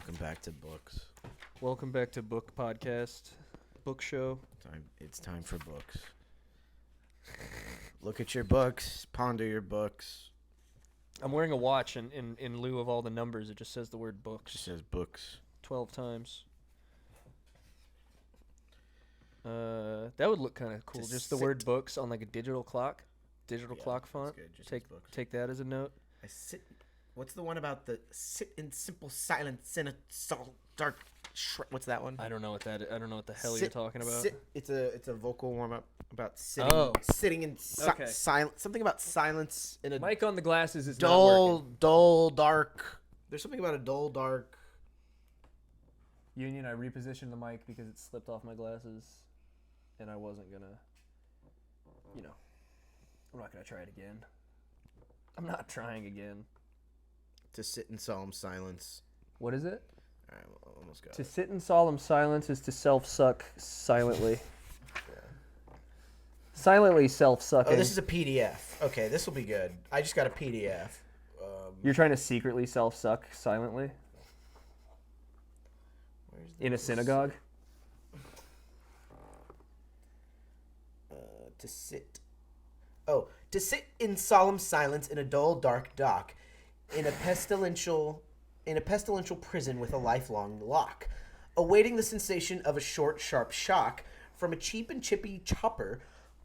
Welcome back to books. Welcome back to Book Podcast, Book Show. It's time for books. Look at your books. Ponder your books. I'm wearing a watch, and in lieu of all the numbers, it just says the word It books. just says books. 12 times. That would look kind of cool. Just the word books on like a digital clock. Clock font. Good. Just books. Take that as a note. I sit. What's the one about the sit in simple silence in a dark? What's that one? I don't know what that. I don't know what the hell you're talking about. It's a vocal warm up about sitting. Sitting in silence. Something about silence in a Mic on the glasses is not working. dull, dark. There's something about a dull, dark. Union, I repositioned the mic because it slipped off my glasses, and I wasn't gonna. I'm not gonna try it again. I'm not trying again. To sit in solemn silence. What is it? All right, well, almost got it. To sit in solemn silence is to self-suck silently. Silently self-sucking. Oh, this is a PDF. Okay, this will be good. I just got a PDF. You're trying to secretly self-suck silently? In a synagogue? To sit. Oh, to sit in solemn silence in a dull, dark dock. In a pestilential prison with a lifelong lock, awaiting the sensation of a short, sharp shock from a cheap and chippy chopper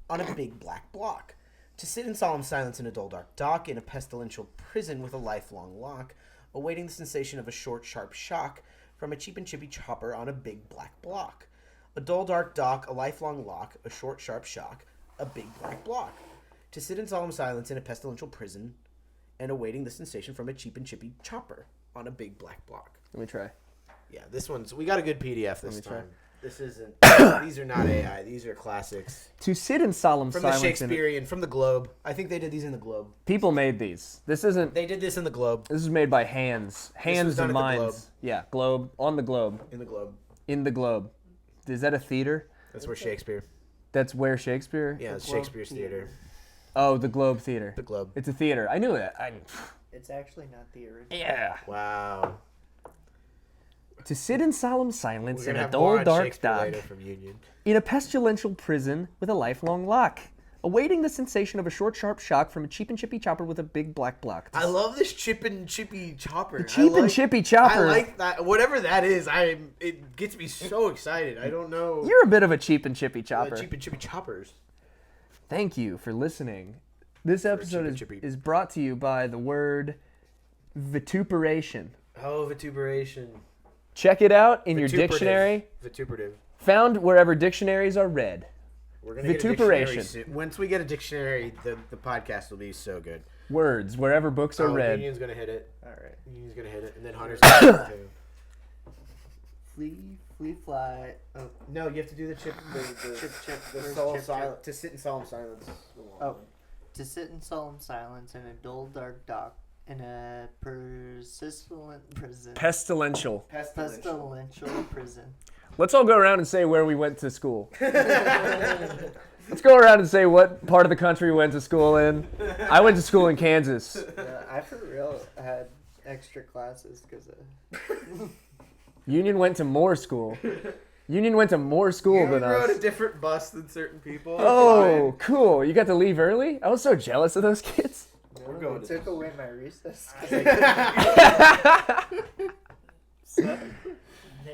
on a big black block. To sit in solemn silence in a dull, dark dock in a pestilential prison with a lifelong lock, awaiting the sensation of a short, sharp shock from a cheap and chippy chopper on a big black block. A dull, dark dock, a lifelong lock, a short, sharp shock, a big black block. To sit in solemn silence in a pestilential prison and awaiting the sensation from a cheap and chippy chopper on a big black block. Let me try. Yeah, we got a good PDF this time. This isn't, these are not AI, these are classics. To sit in solemn from silence. From the Shakespearean, from the Globe. I think they did these in the Globe. People made these. They did this in the Globe. This is made by hands. Hands and minds. Yeah, Globe. On the Globe. In the Globe. In the Globe. Is that a theater? That's where Shakespeare. That's where Shakespeare? Yeah, it's Shakespeare's theater. Oh, the Globe Theater. The Globe. It's a theater. I knew that. It's actually not the original. Yeah. Wow. To sit in solemn silence in a dull, dark Shakespeare dock later from Union. In a pestilential prison with a lifelong lock, awaiting the sensation of a short, sharp shock from a cheap and chippy chopper with a big black block. I love this chip and chippy chopper. Cheap and chippy chopper. I like that. Whatever that is, it gets me so excited. I don't know. You're a bit of a cheap and chippy chopper. Cheap and chippy choppers. Thank you for listening. This episode is brought to you by the word vituperation. Oh, vituperation. Check it out in your dictionary. Vituperative. Found wherever dictionaries are read. We're gonna vituperation. Get a dictionary. Once we get a dictionary, the podcast will be so good. Words, wherever books are read. Union's gonna hit it. All right. Union's gonna hit it, and then Hunter's gonna hit it too. Flee, fly. Oh. No, you have to do the chip. To sit in solemn silence. Oh. To sit in solemn silence in a dull, dark dock in a pestilential prison. Let's all go around and say where we went to school. Let's go around and say what part of the country we went to school in. I went to school in Kansas. I for real had extra classes because of... Union went to more school. Union went to more school than us. You rode a different bus than certain people. Oh, cool. You got to leave early? I was so jealous of those kids. We're going took away my recess.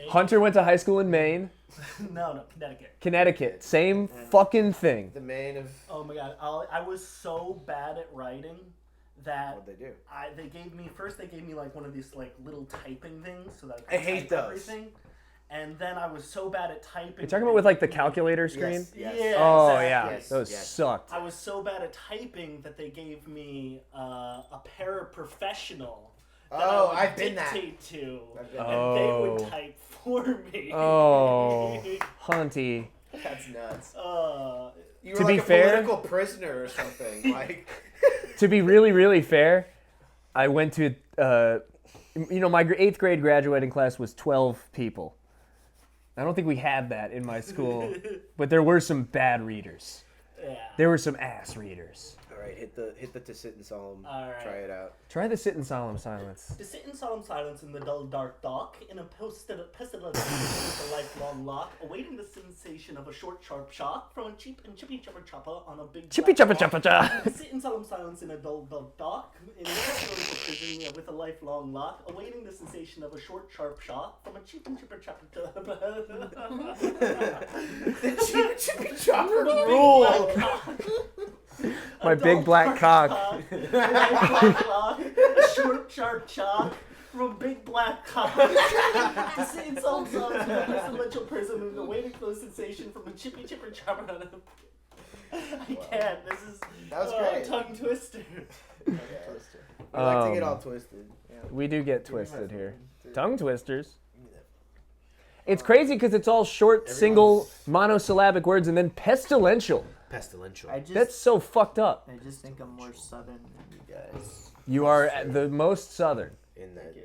Hunter went to high school in Maine. No, Connecticut. Connecticut. Same fucking thing. The Maine of... Oh my god, I was so bad at writing that... What'd they do? They gave me like one of these like little typing things so that I hate those. Everything. And then I was so bad at typing. You're talking about with like the calculator screen? Yes. Yeah. Oh exactly. yeah, Yes. those sucked. I was so bad at typing that they gave me a paraprofessional that I would dictate to, and they would type for me. Oh, Hunty. That's nuts. You were to like be a fair, political prisoner or something. Like. To be really, really fair, I went to, my 8th grade graduating class was 12 people. I don't think we had that in my school, but there were some bad readers. Yeah. There were some ass readers. All right, hit the to sit in solemn. All right. Try it out. Try the sit in solemn silence. To sit in solemn silence in the dull, dark dock, in a pestilent prison with a lifelong lock, awaiting the sensation of a short, sharp shock from a cheap and chippy chopper chopper on a big Chippy black chopper rock. chopper cha. To sit in solemn silence in a dull, dock, in a pestilent prison with a lifelong lock, awaiting the sensation of a short, sharp shock from a cheap and chipper chopper The cheap chippy chopper rule. My big black cock. A short, sharp chalk from a big black cock. To sit in solemn silence in a pestilential prison and awaiting for the sensation from a chippy chipper chopper. I can't. This is That was great. tongue twister. I like to get all twisted. Yeah. We do get twisted here. Tongue twisters. It's crazy because it's all short, single, monosyllabic words and then pestilential. Pestilential. That's so fucked up. I just think I'm more southern than you guys. You are the most southern. In that.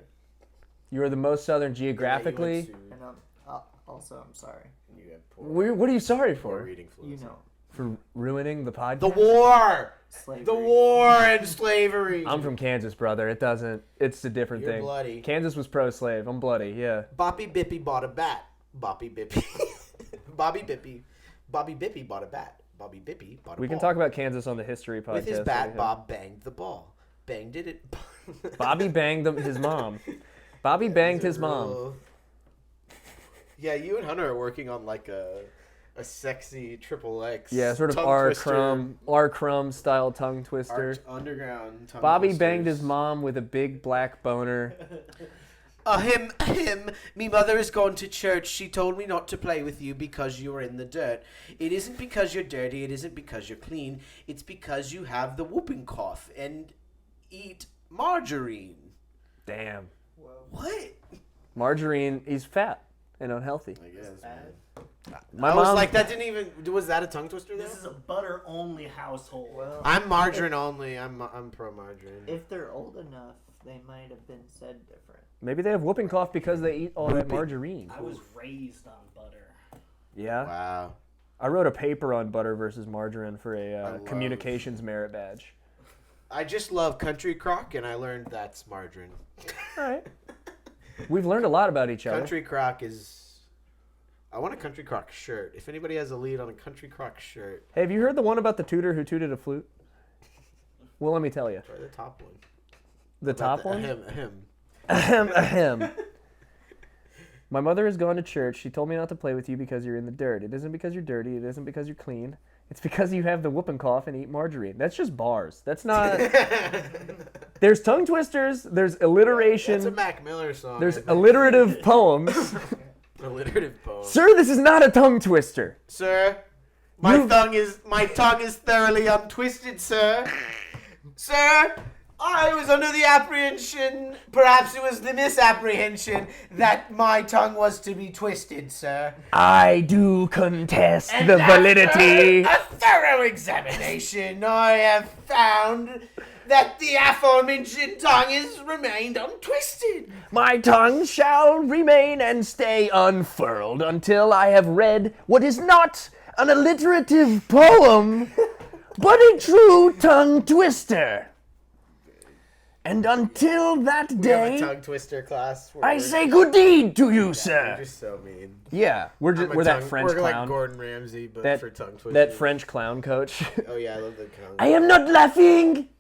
You are the most southern geographically. And also, I'm sorry. You have poor, What are you sorry poor for? reading You fluency. know, For ruining the podcast? The war! slavery. The war and slavery! I'm from Kansas, brother. It's a different You're thing. bloody. Kansas was pro-slave. I'm bloody, yeah. Boppy Bippy bought a bat. Boppy Bippy. Bobby Bippy. Bobby Bippy bought a bat. Bobby Bippy bought a We ball. can talk about Kansas on the history podcast. With his bat, anytime. Bob banged the ball. Banged it. Bobby banged his mom. Bobby banged his mom. Yeah, you and Hunter are working on like a sexy triple X. Yeah, sort of tongue R. twister, Crumb style tongue twister. underground tongue Bobby twisters. banged his mom with a big black boner. Me mother is going to church. She told me not to play with you because you are in the dirt. It isn't because you're dirty. It isn't because you're clean. It's because you have the whooping cough and eat margarine. Damn. What? Margarine, he's fat and unhealthy. I guess. My I was mom, like, that didn't even. Was that a tongue twister? Though? This is a butter only household. Well, I'm margarine only. I'm pro margarine. if they're old enough, they might have been said different. maybe they have whooping cough because they eat all that Whooping. margarine. I was raised on butter. Yeah. Wow. I wrote a paper on butter versus margarine for a love- communications merit badge. I just love Country Crock, and I learned that's margarine. All right. We've learned a lot about each other. Country Crock is. I want a Country Crock shirt. If anybody has a lead on a Country Crock shirt, Hey, have you heard the one about the tutor who tooted a flute? Well, let me tell you. try the top one. The top one? Him. Ahem. My mother has gone to church. She told me not to play with you because you're in the dirt. It isn't because you're dirty. It isn't because you're clean. It's because you have the whooping cough and eat margarine. That's just bars. That's not... There's tongue twisters. There's alliteration. That's a Mac Miller song. There's I think. alliterative poems. alliterative poem. Sir, this is not a tongue twister. Sir, my You- tongue is thoroughly untwisted, sir. Sir, I was under the apprehension, perhaps it was the misapprehension, that my tongue was to be twisted, sir. I do contest And the after validity. a thorough examination, I have found that the aforementioned tongue has remained untwisted. My tongue shall remain and stay unfurled until I have read what is not an alliterative poem, but a true tongue twister. And until that We have a day, tongue twister class. I say good deed to you, sir. You're just so mean. Yeah, we're that French We're clown. like Gordon Ramsay, but That- for tongue twisters. That French clown coach. Oh yeah, I love the tongue. I am not laughing.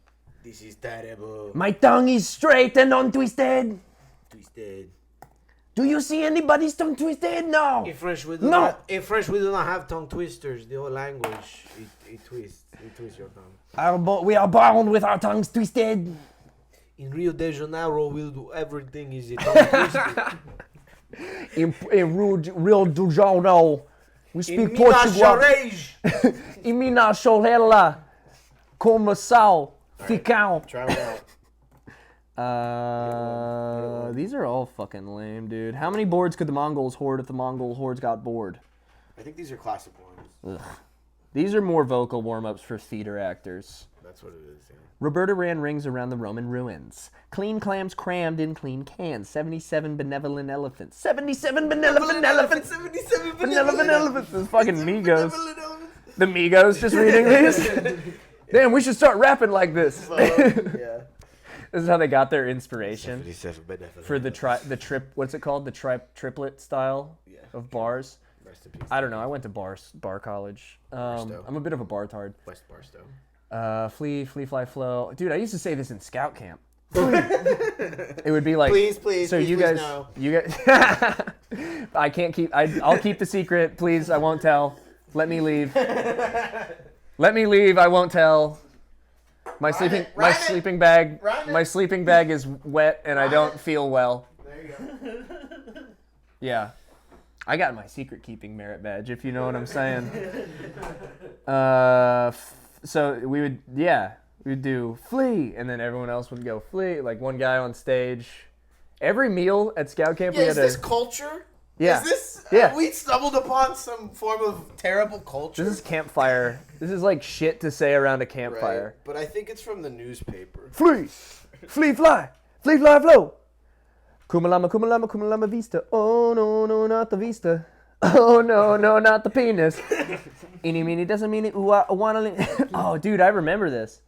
This is terrible. My tongue is straight and untwisted. Twisted. Do you see anybody's tongue twisted? No. In French, we No. do not have tongue twisters. The whole language, it twists. It twists your tongue. We are born with our tongues twisted. In Rio de Janeiro, we'll do everything is a tongue twisted. In Rio de Janeiro, we In speak Minas Portuguese. Gerais. In Minas Gerais, como sal, ficão. Try one out. These are all fucking lame, dude. How many boards could the Mongols hoard if the Mongol hordes got bored? I think these are classic ones. These are more vocal warm-ups for theater actors. That's what it is. Yeah. Roberta ran rings around the Roman ruins. Clean clams crammed in clean cans. 77 benevolent elephants. 77 benevolent elephants. 77 Benevolent elephants. This is fucking Migos. The Migos just reading these. Damn, we should start rapping like this. Yeah. This is how they got their inspiration 77 benevolent. for the trip. What's it called? The triplet style of bars. Rest in peace. I don't know. I went to bar college. Barstow. I'm a bit of a bar-tard. West Barstow. Flee, fly, flow. Dude, I used to say this in scout camp. It would be like, Please. So please, you please, guys, no. I can't keep. I'll keep the secret. Please, I won't tell. Let me leave. Let me leave. I won't tell. My sleeping bag. My sleeping bag is wet, and I don't feel well. There you go. Yeah, I got my secret keeping merit badge, if you know what I'm saying. So we'd do flee, and then everyone else would go flee. Like one guy on stage. Every meal at scout camp we had Is this culture? Yeah. Is this? Yeah. We stumbled upon some form of terrible culture. This is campfire. This is like shit to say around a Right. campfire. But I think it's from the newspaper. Flee, fly, flow. Kumalama vista. Oh no, not the vista. Oh no, not the penis. Eeny meeny doesn't mean it. Oh, dude, I remember this.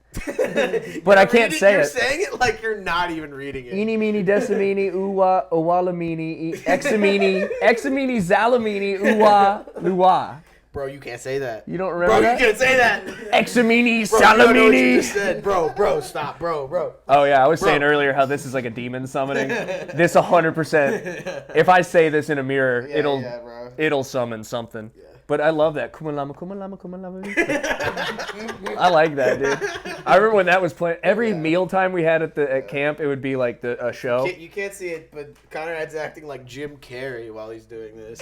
But I can't say You're it. saying it like you're not even reading it. Eeny meeny decimini uwa owalamini examini zalamini uwa luwa. Bro, you can't say that. You don't Bro, remember you that? can't say that. Examini Bro, you don't know what you salamini. just said. Bro, stop. Bro. Oh yeah, I was Bro. saying earlier how this is like a demon summoning. This 100%. If I say this in a mirror, Yeah, it'll bro. it'll summon something. But I love that. Kumalama. I like that, dude. I remember when that was playing. Every mealtime we had at camp, it would be like a show. You can't see it, but Conrad's acting like Jim Carrey while he's doing this.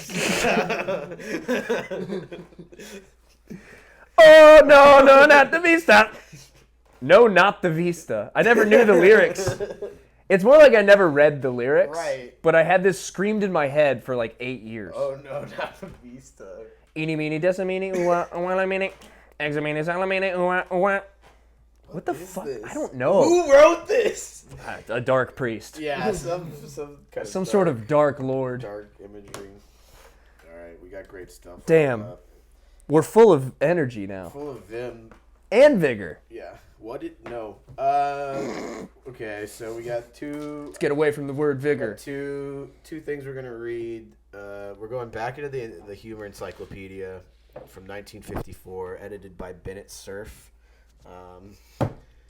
Oh no, not the Vista. No, not the Vista. I never knew the lyrics. It's more like I never read the lyrics. Right. But I had this screamed in my head for like 8 years. Oh no, not the Vista. Eeny meeny decimini uwa uwalamini examini salamini uwa uwa. What the fuck? this? I don't know. Who wrote this? A dark priest. Yeah, some kind of Some sort of dark lord. dark imagery. All right, we got great stuff. Damn. We're full of energy now. Full of them. And vigor. Yeah. What did no? Okay, so we got two. Let's get away from the word vigor. Two things we're gonna read. We're going back into the humor encyclopedia from 1954, edited by Bennett Cerf.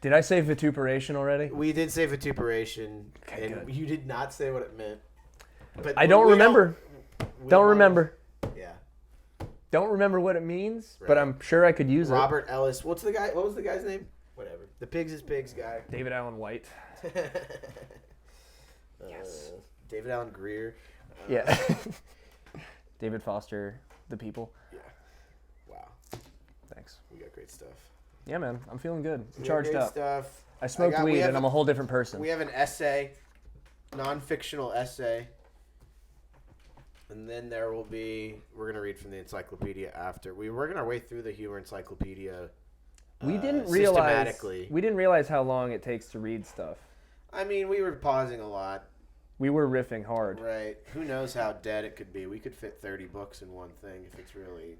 Did I say vituperation already? We did say vituperation, Okay, and good. you did not say what it meant. But I don't we remember. we Don't remember. Yeah. Don't remember what it means, but Right. I'm sure I could use Robert Ellis. What was the guy's name? Whatever. The Pigs is Pigs guy. it. David Allen White. Yes. David Allen Greer. Yeah. David Foster, The People. Wow. Thanks. We got great stuff. Yeah, man. I'm feeling good. I'm We got charged great up. Stuff. I smoked we weed have and I'm a whole different person. We have an essay, non-fictional essay. And then we're going to read from the encyclopedia after. We're working our way through the humor encyclopedia We didn't realize how long it takes to read stuff. I mean, we were pausing a lot. We were riffing hard. Right. Who knows how dead it could be. We could fit 30 books in one thing if it's really,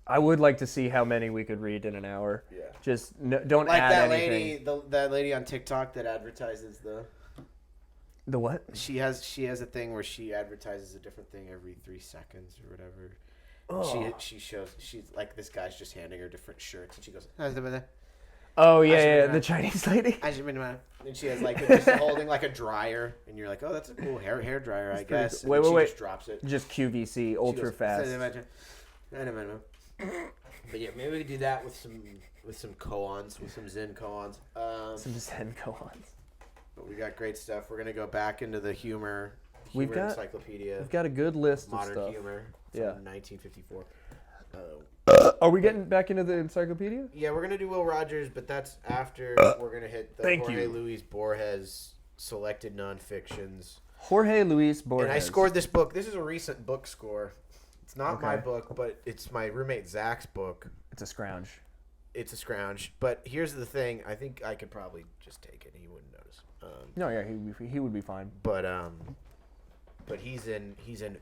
I would like to see how many we could read in an hour. Yeah. Just don't Like add that anything. lady, that lady on TikTok that advertises The what? she has a thing where she advertises a different thing every 3 seconds or whatever. Oh. She's like, this guy's just handing her different shirts and she goes, Oh yeah, the Chinese lady. and she has like just holding like a dryer, and you're like, oh, that's a cool hair dryer, I guess. cool. And Wait. she just drops it. Just QVC, ultra She goes, fast. But yeah, maybe we could do that with some koans, with some Zen koans. Some Zen koans. But we got great stuff. We're gonna go back into the humor We've got- encyclopedia. We've got a good list of Modern stuff. humor from Yeah. 1954. Are we getting back into the encyclopedia? Yeah, we're gonna do Will Rogers, but that's after we're gonna hit the Thank Jorge you. Luis Borges selected nonfictions. Jorge Luis Borges. And I scored this book. This is a recent book score. It's not my Okay. book, but it's my roommate Zach's book. It's a scrounge. It's a scrounge. But here's the thing. I think I could probably just take it. He wouldn't notice. No, yeah, he would be fine. But but he's in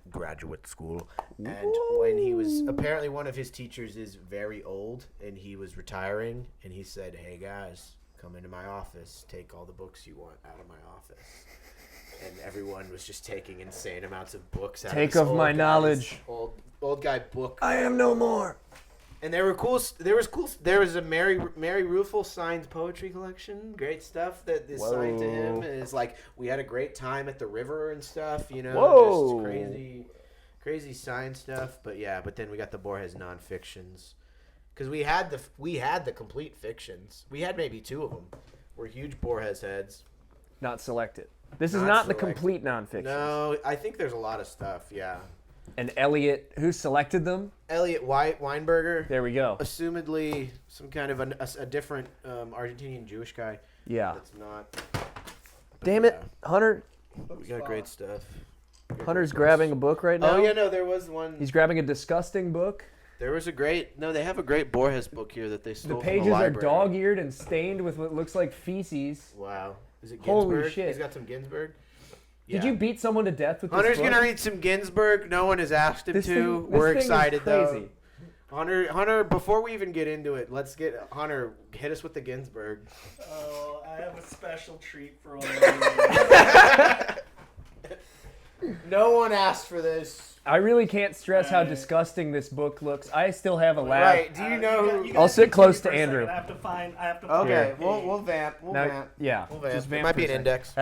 graduate school. And when he was apparently one of his teachers is very old, and he was retiring, and he said, "Hey guys, come into my office. Take all the books you want out of my office." And everyone was just taking insane amounts of books out Take of of my knowledge. Old guy book. I am no more. And there was a Mary Ruefle signed poetry collection. Great stuff that is signed to him. And it's like, we had a great time at the river and stuff, you know. Whoa. Just crazy signed stuff. But then we got the Borges non-fictions. Because we had the complete fictions. We had maybe 2 of them. We're huge Borges heads. Not selected. This is Not not selected. the complete nonfiction. No, I think there's a lot of stuff, yeah. And Elliot, who selected them? Elliot Weinberger. There we go. Assumedly some kind of a different Argentinian Jewish guy. Yeah. That's not. Damn it, Hunter. We got great stuff. Hunter's grabbing a book right now. Oh yeah, no, there was one. He's grabbing a disgusting book. There was a great. No, they have a great Borges book here that they The stole. pages from the are library. dog-eared and stained with what looks like feces. Wow. Is it Holy Ginsberg? shit. He's got some Ginsberg. Did Yeah. you beat someone to death with Hunter's this book? gonna read some Ginsberg. No one has asked him This to. thing- We're this thing is excited crazy. though. Hunter. Before we even get into it, let's get Hunter. Hit us with the Ginsberg. Oh, I have a special treat for all of you. No one asked for this. I really can't stress how Right. disgusting this book looks. I still have a lab. Right? Do you know? You I'll guys sit continue close for to a second. Andrew. I have to find. Okay, Here. we'll vamp. We'll Now- vamp. yeah. We'll vamp. Just It vamp might for be a an second. index.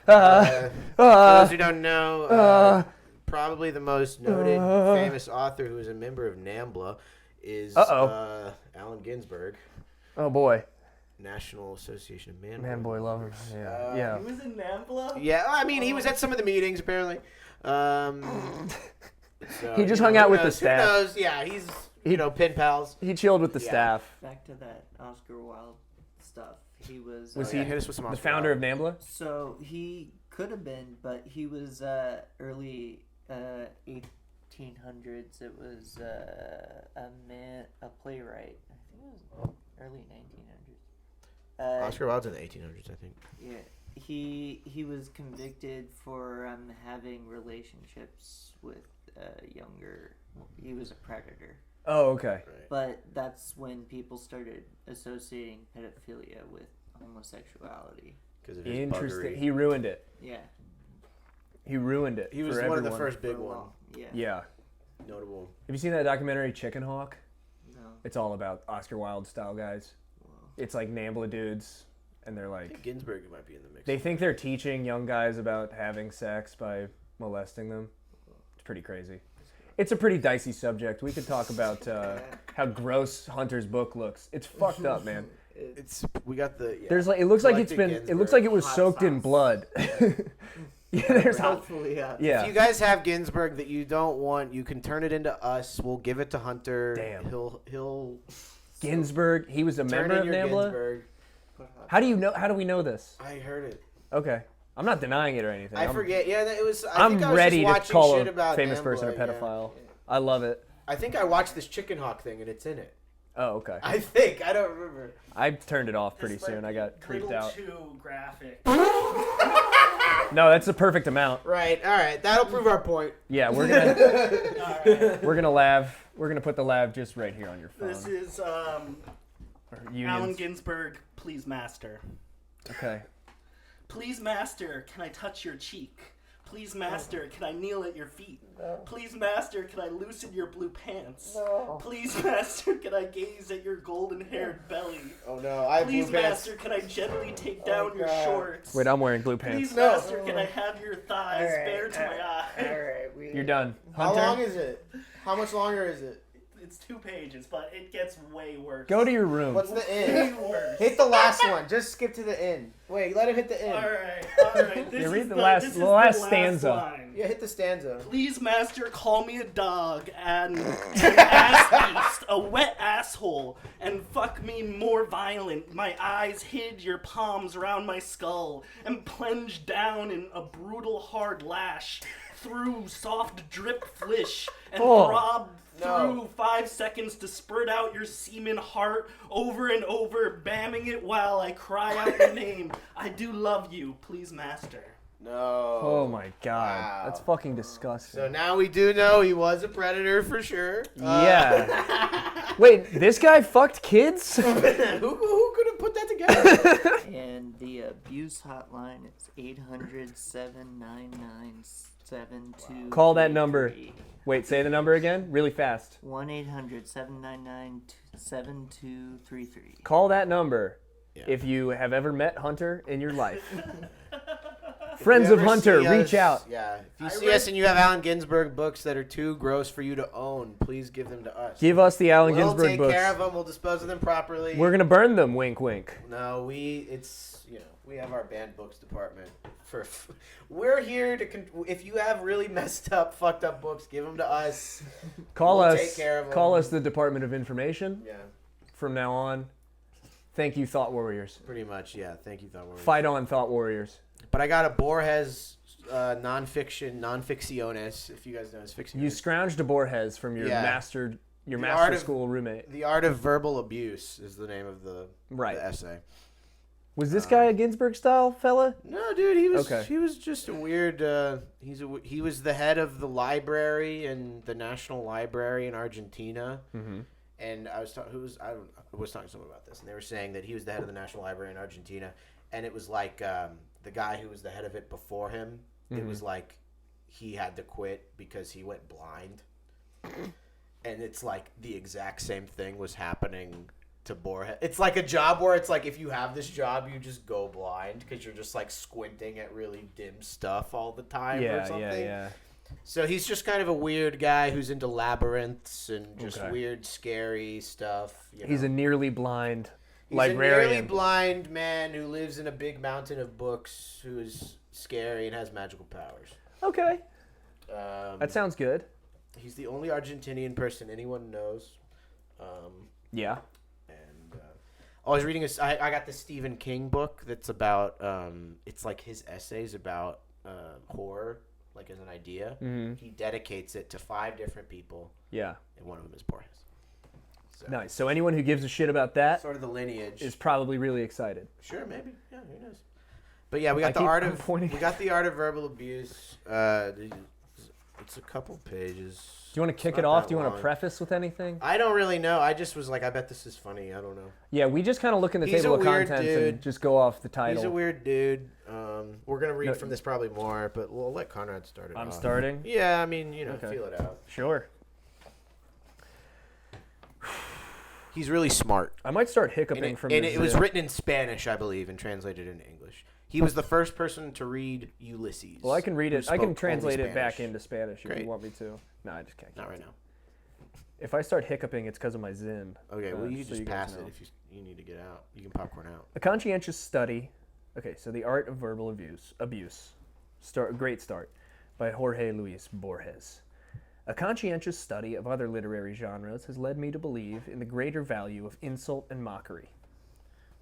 Uh, For those who don't know, probably the most noted Uh. famous author who is a member of NAMBLA is Uh-oh. Allen Ginsberg, oh boy. National Association of Man. Man, boy, lovers. Yeah. Uh, yeah. He was in NAMBLA? Yeah, I mean, he was at some of the meetings apparently. So, He just you hung know, out who with the knows? staff. Who knows? Yeah, he's pen pals. He chilled with the Yeah. staff. Back to that Oscar Wilde stuff. He was. Was Yeah, he hit us with some the Oscar founder of Wilde. NAMBLA? So he could have been, but he was early 1800s. It was a playwright. I think it was early 1900s. Oscar Wilde's in the 1800s, I think. Yeah, he was convicted for having relationships with younger. He was a predator. Oh, okay. Right. But that's when people started associating pedophilia with homosexuality. Because of his Interesting. buggery. He ruined it. Yeah. He ruined it. He was for one of the everyone. first big for a one. while. Yeah. Yeah. Notable. Have you seen that documentary Chicken Hawk? No. It's all about Oscar Wilde style guys. It's like NAMBLA dudes, and they're I like, think Ginsberg might be in the mix. they think they're teaching young guys about having sex by molesting them. It's pretty crazy. It's a pretty dicey subject. We could talk about how gross Hunter's book looks. It's fucked up, man. We got the. Yeah. There's like it looks like it's Collected been. It looks like it was Hot soaked in sauce. blood. Yeah, there's Hopefully, yeah. yeah. If you guys have Ginsberg that you don't want, you can turn it into us. We'll give it to Hunter. Damn. He'll Ginsberg. He was a turn member in of your NAMBLA. Ginsberg. How do you know? How do we know this? I heard it. Okay, I'm not denying it or anything. I forget. Yeah, it was. I'm think I was ready just to watching call shit a about famous NAMBLA, person a yeah. pedophile. I love it. I think I watched this Chicken Hawk thing and it's in it. Oh, okay. I think. I don't remember. I turned it off pretty It's like soon. I got creeped little out. too graphic. No, that's the perfect amount. Right. All right. That'll prove our point. Yeah, we're gonna Alright. we're gonna lav. We're gonna put the lav just right here on your phone. This is Or Allen unions. Ginsberg, please master. Okay. Please master, can I touch your cheek? Please master, can I kneel at your feet? Please master, can I loosen your blue pants? Please master, can I gaze at your golden-haired belly? Oh no! I have Please blue pants. master, can I gently take down your God. shorts? Wait, I'm wearing blue pants. Please master, can I have your thighs Alright, bare to my eye? Alright, You're done. How Hunter, long is it? How much longer is it? It's 2 pages, but it gets way worse. go to your room. What's the Way end? worse. Hit the last one. Just skip to the end. Wait, let him hit the end. Alright. This Yeah, is read the the last- this is the last the stanza. line. Yeah, hit the stanza. Please, master, call me a dog and an ass beast, a wet asshole, and fuck me more violent. My eyes hid your palms around my skull and plunged down in a brutal hard lash through soft drip flesh and Oh, throbbed no. through 5 seconds to spurt out your semen heart over and over, bamming it while I cry out your name. I do love you, please, master. No. Oh my god. Wow. That's fucking disgusting. So now we do know he was a predator for sure. Yeah. Wait, this guy fucked kids? Who could have put that together? And the abuse hotline is 800-799-7233. Call that number. Wait, say the number again, really fast. 1-800-799-7233. Call that number Yeah. if you have ever met Hunter in your life. Friends If you of ever Hunter, see reach us- out. Yeah. If you see us and you have Allen Ginsberg books that are too gross for you to own, please give them to us. Give us the Allen We'll Ginsberg take books. care of them. We'll dispose of them properly. We're gonna burn them. Wink, wink. No, we have our banned books department. We're here to. If you have really messed up, fucked up books, give them to us. Call We'll us. take care of Call them. us the Department of Information Yeah, from now on. Thank you, Thought Warriors. pretty much. Yeah, thank you, Thought Warriors. Fight on, Thought Warriors. But I got a Borges non-fictiones. If you guys know his fiction. You scrounged a Borges from your Yeah. master The master art of- school roommate. The Art of Verbal Abuse is the name of the Right. essay. Was this guy a Ginsberg style fella? No, dude, he was Okay. he was just a weird. He was the head of the library in the National Library in Argentina. Mm-hmm. And I was talking to someone about this, and they were saying that he was the head of the National Library in Argentina, and it was like the guy who was the head of it before him. It Mhm. was like he had to quit because he went blind, and it's like the exact same thing was happening to Borges. It's like a job where it's like if you have this job, you just go blind because you're just like squinting at really dim stuff all the time or Yeah, something. yeah. So he's just kind of a weird guy who's into labyrinths and just Okay. weird, scary stuff. He's a nearly blind He's librarian. a nearly blind man who lives in a big mountain of books, who is scary and has magical powers. Okay, Um, that sounds good. He's the only Argentinian person anyone knows. Yeah. And I was reading I got this Stephen King book that's about it's like his essays about horror, like as an idea. Mm-hmm. He dedicates it to 5 different people, Yeah. and one of them is Borges. So, Nice. So anyone who gives a shit about that sort of the lineage. is probably really excited. Sure, maybe. Yeah, who knows? But yeah, we got I'm pointing. we got the art of verbal abuse. It's a couple pages. Do you want to kick it off? Do you want to preface with anything? I don't really know. I just was like, I bet this is funny. I don't know. Yeah, we just kind of look in the He's table a of weird contents dude. and just go off the title. He's a weird dude. We're gonna read No. from this probably more, but we'll let Conrad start it. I'm off. starting. Yeah, I mean, Okay. feel it out. Sure. He's really smart. I might start hiccuping And from it this. was written in Spanish, I believe, and translated into English. He was the first person to read Ulysses. Well, I can read who it. I can spoke translate only it back Spanish. into Spanish if Great. you want me to. No, I just can't. Not right now. If I start hiccuping, it's because of my Zin. Okay, well, you so just you guys pass it know. if you need to get out. You can popcorn out. A conscientious study. Okay, so the art of verbal abuse. Great start by Jorge Luis Borges. A conscientious study of other literary genres has led me to believe in the greater value of insult and mockery.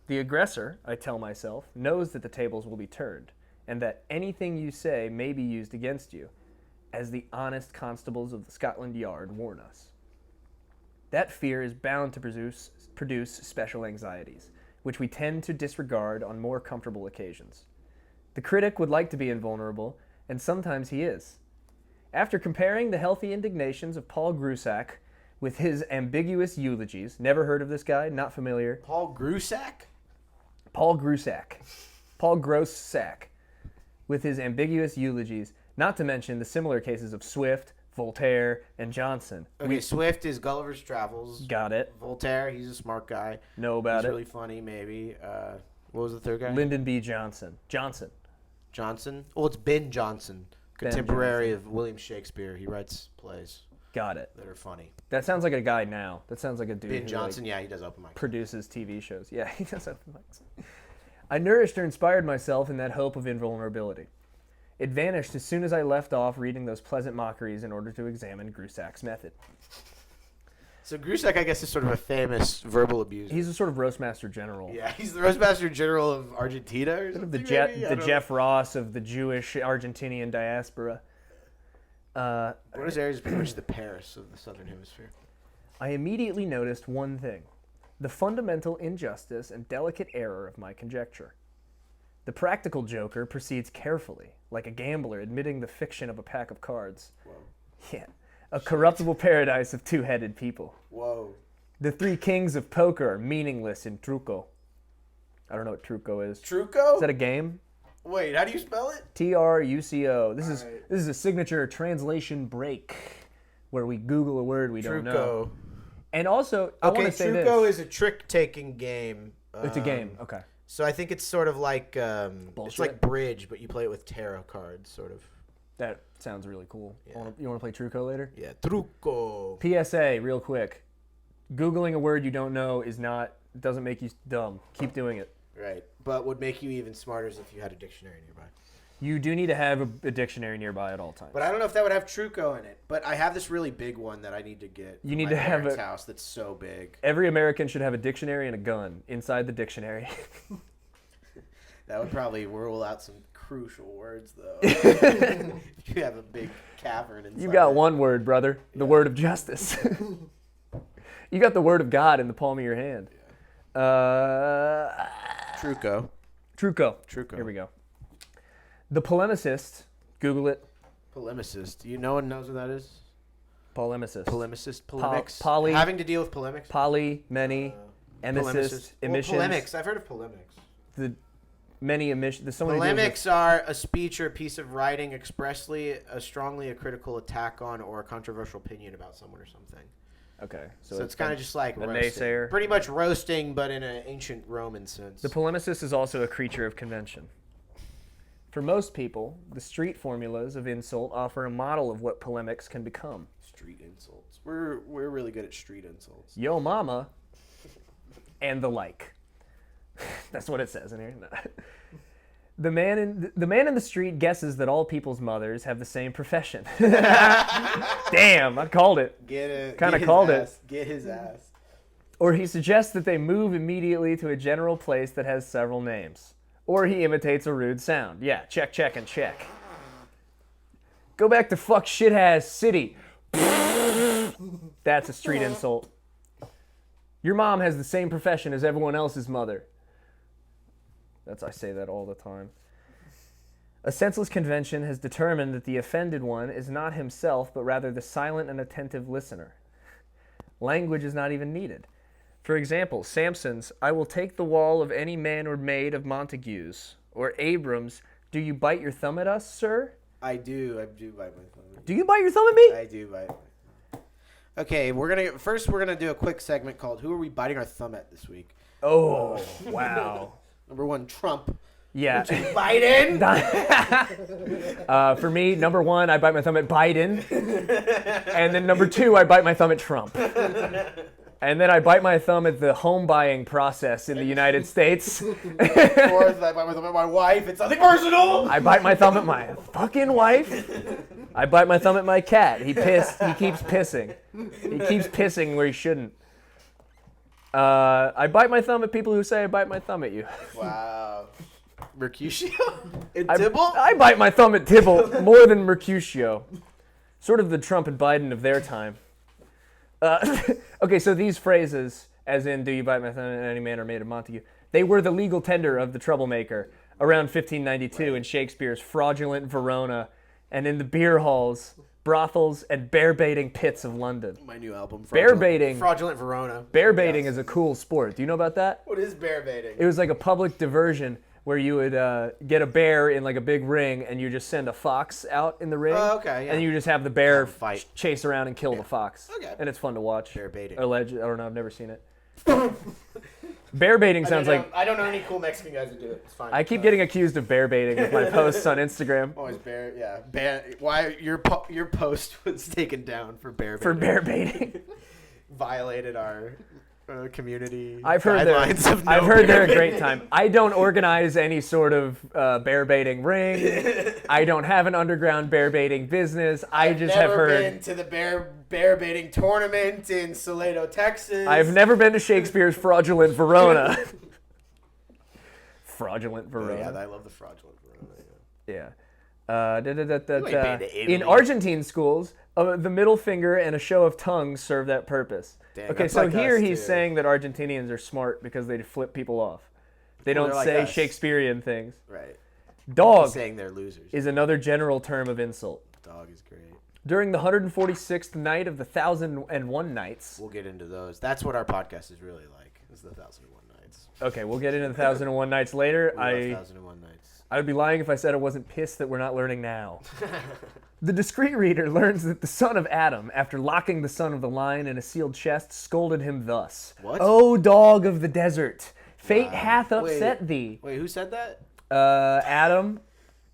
The aggressor, I tell myself, knows that the tables will be turned, and that anything you say may be used against you, as the honest constables of the Scotland Yard warn us. That fear is bound to produce special anxieties, which we tend to disregard on more comfortable occasions. The critic would like to be invulnerable, and sometimes he is. After comparing the healthy indignations of Paul Grusac with his ambiguous eulogies, never heard of this guy, not familiar. Paul Grusac? Paul Grusac. Paul Gross-Sack. With his ambiguous eulogies, not to mention the similar cases of Swift, Voltaire, and Johnson. Okay, Swift is Gulliver's Travels. Got it. Voltaire, he's a smart guy. Know about He's it. really funny, maybe. What was the third guy? Lyndon B. Johnson. Johnson? Well, it's Ben Jonson, Ben contemporary of William Shakespeare. He writes plays Got it. that are funny. That sounds like a guy now. That sounds like a dude Ben who Jonson, yeah, he does open mic. produces TV shows. Yeah, he does open mics. I nourished or inspired myself in that hope of invulnerability. It vanished as soon as I left off reading those pleasant mockeries in order to examine Grusac's method. So Grusac, I guess, is sort of a famous verbal abuser. He's a sort of roastmaster general. Yeah, he's the roastmaster general of Argentina or Sort something. of maybe? the Jeff Ross of the Jewish Argentinian diaspora. Buenos Aires is pretty much the Paris of the Southern Hemisphere. I immediately noticed one thing: the fundamental injustice and delicate error of my conjecture. The practical joker proceeds carefully, like a gambler admitting the fiction of a pack of cards. Whoa. Yeah. A corruptible paradise of two-headed people. Whoa. The three kings of poker are meaningless in truco. I don't know what truco is. Truco? Is that a game? Wait, how do you spell it? Truco. This Alright. is a signature translation break where we Google a word we don't know. And also, I want to say Truco this. is a trick-taking game. It's a game. Okay. So I think it's sort of like it's Bullshit. like bridge, but you play it with tarot cards, sort of. That sounds really cool. Yeah. You want to play Truco later? Yeah, truco. PSA, real quick. Googling a word you don't know doesn't make you dumb. Keep doing it. Right, but would make you even smarter is if you had a dictionary nearby. You do need to have a dictionary nearby at all times. But I don't know if that would have truco in it. But I have this really big one that I need to get. You from need my to have parents' it- house that's so big. Every American should have a dictionary and a gun inside the dictionary. That would probably rule out some crucial words, though. If you have a big cavern inside. You got it. one word, brother. The word of justice. You got the word of God in the palm of your hand. Truco. Truco. Truco. Here we go. The polemicist. Google it. Polemicist. No one knows what that is? Polemicist. Polemicist. Polemics. poly- Having to deal with polemics. Poly, many, emisist, emissions. Polemics. I've heard of polemics. The many emissions. Polemics are a speech or a piece of writing expressly, strongly a critical attack on or a controversial opinion about someone or something. Okay. So it's kind of just like a roasting. naysayer. Pretty much roasting, but in an ancient Roman sense. The polemicist is also a creature of convention. For most people, the street formulas of insult offer a model of what polemics can become. Street insults. We're really good at street insults. Yo mama, and the like. That's what it says in here. No. The man in the street guesses that all people's mothers have the same profession. Damn, I called it. Get it. Kinda get his called it. ass. Get his ass. Or he suggests that they move immediately to a general place that has several names. Or he imitates a rude sound. Yeah, check, check, and check. Go back to fuck shit ass city. That's a street insult. Your mom has the same profession as everyone else's mother. I say that all the time. A senseless convention has determined that the offended one is not himself, but rather the silent and attentive listener. Language is not even needed. For example, Samson's, I will take the wall of any man or maid of Montague's. Or Abram's, do you bite your thumb at us, sir? I do bite my thumb. Do you bite your thumb at me? I do bite. Okay, we're gonna do a quick segment called "Who Are We Biting Our Thumb At This Week?" Oh, wow. Number one, Trump. Yeah. Biden. For me, number one, I bite my thumb at Biden. And then number two, I bite my thumb at Trump. And then I bite my thumb at the home buying process in the United States. Fourth, I bite my thumb at my wife. It's nothing personal. I bite my thumb at my fucking wife. I bite my thumb at my cat. He keeps pissing. He keeps pissing where he shouldn't. I bite my thumb at people who say I bite my thumb at you. Wow. Mercutio? And Tibble? I bite my thumb at Tibble more than Mercutio. Sort of the Trump and Biden of their time. Okay, so these phrases, as in, do you bite my thumb at any man or maid of Montague, they were the legal tender of the troublemaker around 1592 in Shakespeare's fraudulent Verona and in the beer halls, brothels, and bear-baiting pits of London. My new album. Bear baiting. Fraudulent Verona. Bear baiting is a cool sport. Do you know about that? What is bear baiting? It was like a public diversion where you would get a bear in like a big ring and you just send a fox out in the ring. Oh, okay, yeah. And you just have the bear Fight. chase around and kill the fox. Okay. And it's fun to watch. Bear baiting. Alleged. I don't know. I've never seen it. Bear baiting sounds like... I don't know any cool Mexican guys that do it. It's fine. I keep getting accused of bear baiting with my posts on Instagram. Always bear, yeah. Why your post was taken down for bear baiting? For bear baiting. Violated our community I've heard guidelines of no I've heard bear they're a great baiting. time. I don't organize any sort of bear baiting ring. I don't have an underground bear baiting business. I just have Never heard. been to the bear baiting tournament in Salado, Texas. I've never been to Shakespeare's fraudulent Verona. Fraudulent Oh, Verona. yeah, I love the fraudulent Verona. Yeah. been to Italy. In Argentine schools, the middle finger and a show of tongues serve that purpose. Damn, Okay, that's so like here us, he's too. saying that Argentinians are smart because they flip people off. They Well, don't they're say like us. Shakespearean things. Right. Dog Saying they're losers. is another general term of insult. Dog is great. During the 146th night of the 1001 Nights. We'll get into those. That's what our podcast is really like. Is the 1001 Nights. Okay, we'll get into the 1001 Nights later. We love 1001 Nights. I would be lying if I said I wasn't pissed that we're not learning now. The discreet reader learns that the son of Adam, after locking the son of the lion in a sealed chest, scolded him thus. What? O dog of the desert, fate hath upset thee. Wait, who said that? Adam.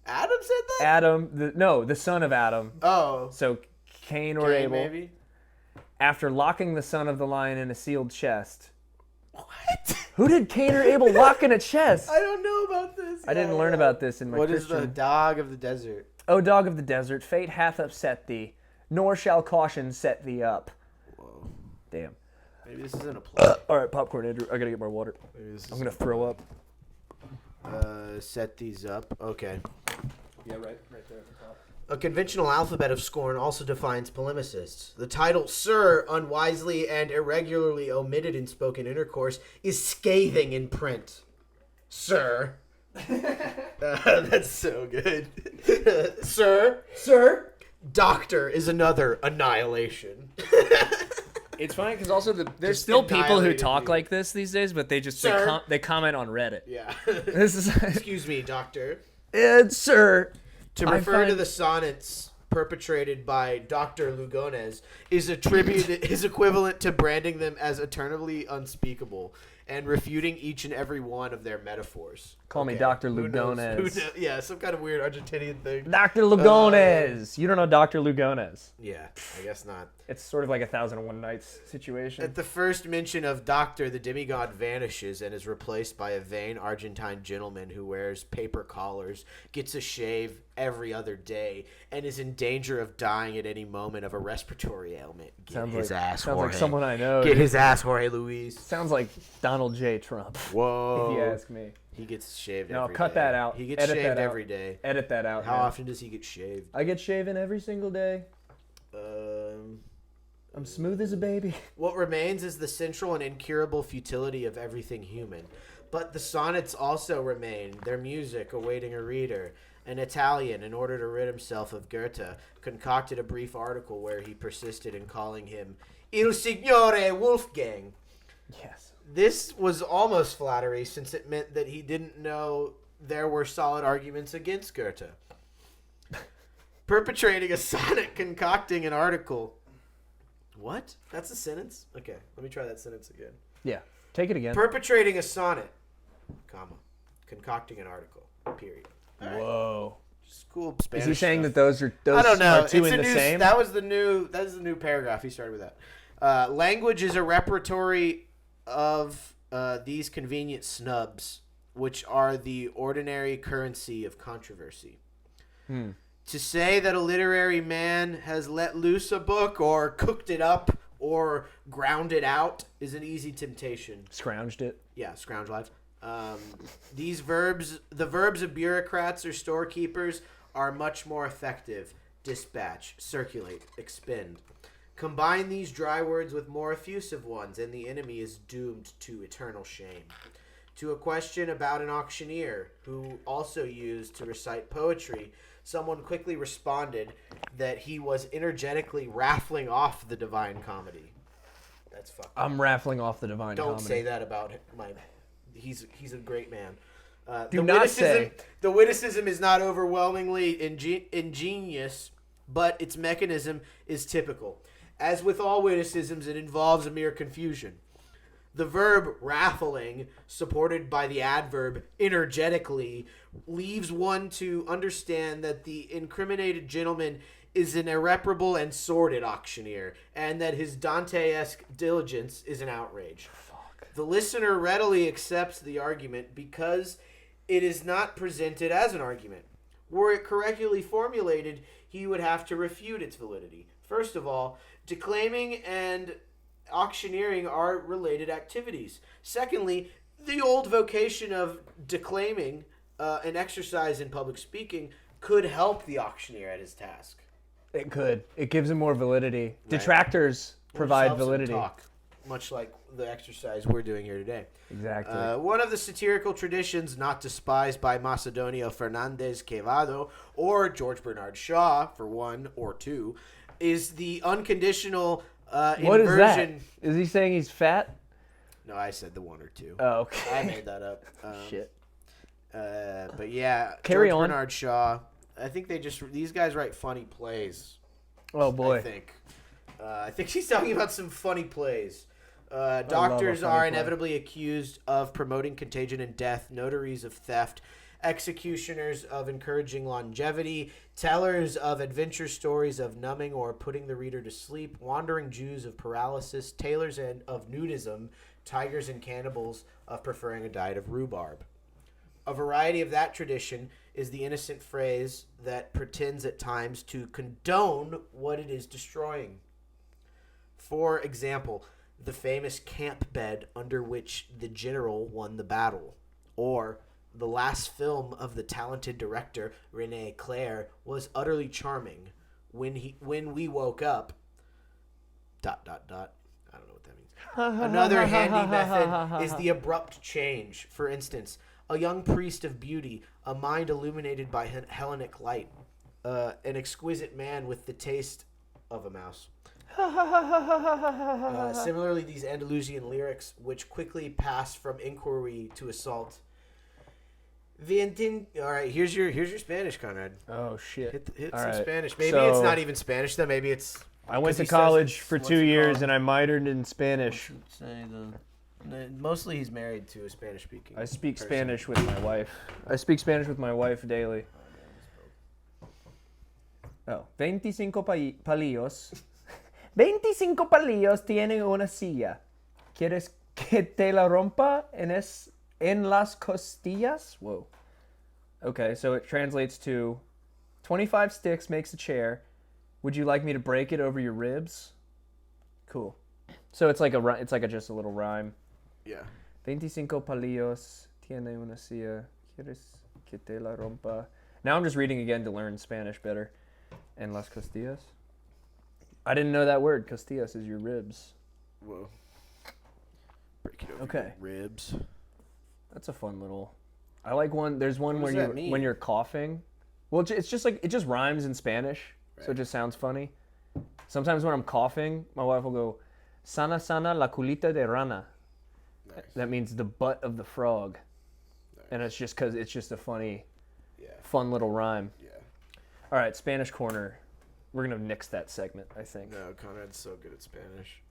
Adam said that? Adam, the son of Adam. Oh. So Cain or Cain, Abel. maybe? After locking the son of the lion in a sealed chest. What? Who did Cain or Abel lock in a chest? I don't know about this. I didn't learn about this in my What Christian. is the dog of the desert? O dog of the desert, fate hath upset thee, nor shall caution set thee up. Whoa. Damn. Maybe this isn't a play. All right, popcorn, Andrew. I gotta get more water. Maybe this is I'm gonna throw up. set these up. Okay. Yeah, right there at the top. A conventional alphabet of scorn also defines polemicists. The title "Sir," unwisely and irregularly omitted in spoken intercourse, is scathing in print. Sir. That's so good. Sir. Doctor is another annihilation. It's funny because also there's Just still people who annihilated talk me. like this these days, but they just Sir. they comment on Reddit. Yeah. This is Excuse me, Doctor. sir. To refer to the sonnets perpetrated by Dr. Lugones is equivalent to branding them as eternally unspeakable and refuting each and every one of their metaphors. Call me Dr. Who knows? Lugones. Yeah, some kind of weird Argentinian thing. Dr. Lugones. You don't know Dr. Lugones. Yeah, I guess not. It's sort of like a 1001 Nights situation. At the first mention of Doctor, the demigod vanishes and is replaced by a vain Argentine gentleman who wears paper collars, gets a shave every other day, and is in danger of dying at any moment of a respiratory ailment. Get his ass, sounds Jorge. like someone I know. Get his ass, Jorge Luis. Sounds like Donald J. Trump, Whoa. if you ask me. He gets shaved No, every cut day. that out. He gets Edit shaved that out. every day. Edit that out. How man. often does he get shaved? I get shaven every single day. I'm smooth as a baby. What remains is the central and incurable futility of everything human. But the sonnets also remain, their music awaiting a reader. An Italian, in order to rid himself of Goethe, concocted a brief article where he persisted in calling him Il Signore Wolfgang. Yes. This was almost flattery, since it meant that he didn't know there were solid arguments against Goethe. Perpetrating a sonnet concocting an article. What? That's a sentence? Okay, let me try that sentence again. Yeah. Take it again. Perpetrating a sonnet, comma, concocting an article, period. All right. Whoa. Just cool Spanish Is he saying stuff. that those are I don't know. are two It's in a the new, same? That is the new paragraph. He started with that. Language is a repertory of these convenient snubs, which are the ordinary currency of controversy. To say that a literary man has let loose a book or cooked it up or ground it out is an easy temptation. Scrounged it. Yeah, scrounge lives. These verbs, the verbs of bureaucrats or storekeepers, are much more effective. Dispatch, circulate, expend. Combine these dry words with more effusive ones, and the enemy is doomed to eternal shame. To a question about an auctioneer who also used to recite poetry, someone quickly responded that he was energetically raffling off the Divine Comedy. That's fucked. I'm raffling off the Divine Don't Comedy. say that about my. He's a great man. Do not say. The witticism is not overwhelmingly ingenious, but its mechanism is typical. As with all witticisms, it involves a mere confusion. The verb raffling, supported by the adverb energetically, leaves one to understand that the incriminated gentleman is an irreparable and sordid auctioneer, and that his Dante-esque diligence is an outrage. The listener readily accepts the argument because it is not presented as an argument. Were it correctly formulated, he would have to refute its validity. First of all, declaiming and auctioneering are related activities. Secondly, the old vocation of declaiming, an exercise in public speaking, could help the auctioneer at his task. It could. It gives him more validity. Detractors Or provide helps him validity. talk. much like the exercise we're doing here today. Exactly. One of the satirical traditions not despised by Macedonio Fernandez Quevedo or George Bernard Shaw, for one or two, is the unconditional what is that? inversion. Is he saying he's fat? No, I said the one or two. Oh, okay. I made that up. Shit. But yeah, Carry George on. Bernard Shaw. I think these guys write funny plays. Oh, boy. I think he's talking about some funny plays. love a Doctors funny are play. inevitably accused of promoting contagion and death, notaries of theft, executioners of encouraging longevity, tellers of adventure stories of numbing or putting the reader to sleep, wandering Jews of paralysis, tailors of nudism, tigers and cannibals of preferring a diet of rhubarb. A variety of that tradition is the innocent phrase that pretends at times to condone what it is destroying. For example, the famous camp bed under which the general won the battle, or the last film of the talented director René Clair was utterly charming. When we woke up. ... I don't know what that means. Another handy method is the abrupt change. For instance, a young priest of beauty, a mind illuminated by Hellenic light, an exquisite man with the taste of a mouse. Similarly, these Andalusian lyrics, which quickly pass from inquiry to assault. All right, here's your Spanish, Conrad. Oh, shit. Hit All some right. Spanish. Maybe So- it's not even Spanish, though. Maybe it's... I went to he says college it's- for what's 2 it years, called? and I minored in Spanish. Mostly he's married to a Spanish-speaking I speak person. Spanish with my wife. I speak Spanish with my wife daily. Oh, 25 palillos. 25 palillos tienen una silla. ¿Quieres que te la rompa en las costillas? Whoa. Okay, so it translates to 25 sticks makes a chair. Would you like me to break it over your ribs? Cool. So it's like just a little rhyme. Yeah. 25 palillos tiene una silla. ¿Quieres que te la rompa? Now I'm just reading again to learn Spanish better. En las costillas? I didn't know that word. Costillas is your ribs. Whoa. Break it over Okay. your ribs. That's a fun little. I like one. There's one What where does that mean? when you're coughing. Well, it's just like it just rhymes in Spanish, so it Right. just sounds funny. Sometimes when I'm coughing, my wife will go, "Sana sana la culita de rana." Nice. That means the butt of the frog, Nice. and it's just because it's just a funny, Yeah. fun little rhyme. Yeah. All right, Spanish corner. We're gonna nix that segment, I think. No, Conrad's so good at Spanish.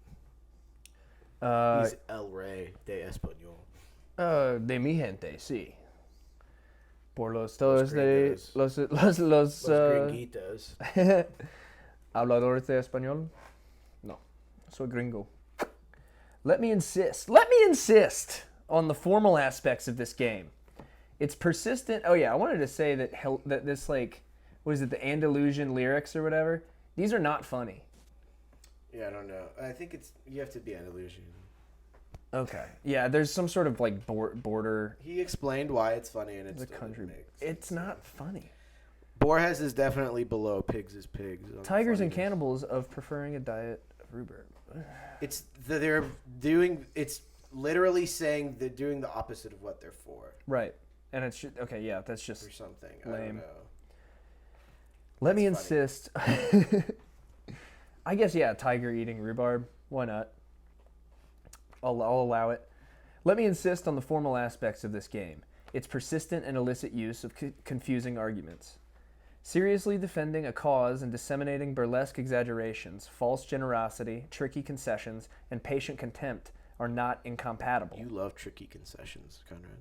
Uh, He's El Rey de Español. de mi gente, sí. Por los todos de gringos. los Los gringuitos. habladores de español. No, soy gringo. Let me insist on the formal aspects of this game. It's persistent. Oh yeah, I wanted to say that that this like, what is it, the Andalusian lyrics or whatever? These are not funny. Yeah, I don't know. I think you have to be Andalusian. Okay. Yeah, there's some sort of like border. He explained why it's funny, and it's The country. It's not funny. Borges is definitely below Pigs is Pigs. on Tigers and funniness. cannibals of preferring a diet of rhubarb. They're doing. It's literally saying they're doing the opposite of what they're for, Right. And it's okay. Yeah, that's just. or something. I Lame. don't know. Let me That's funny. insist. I guess yeah, tiger eating rhubarb. Why not? I'll allow it. Let me insist on the formal aspects of this game. Its persistent and illicit use of confusing arguments. Seriously defending a cause and disseminating burlesque exaggerations, false generosity, tricky concessions, and patient contempt are not incompatible. You love tricky concessions, Conrad.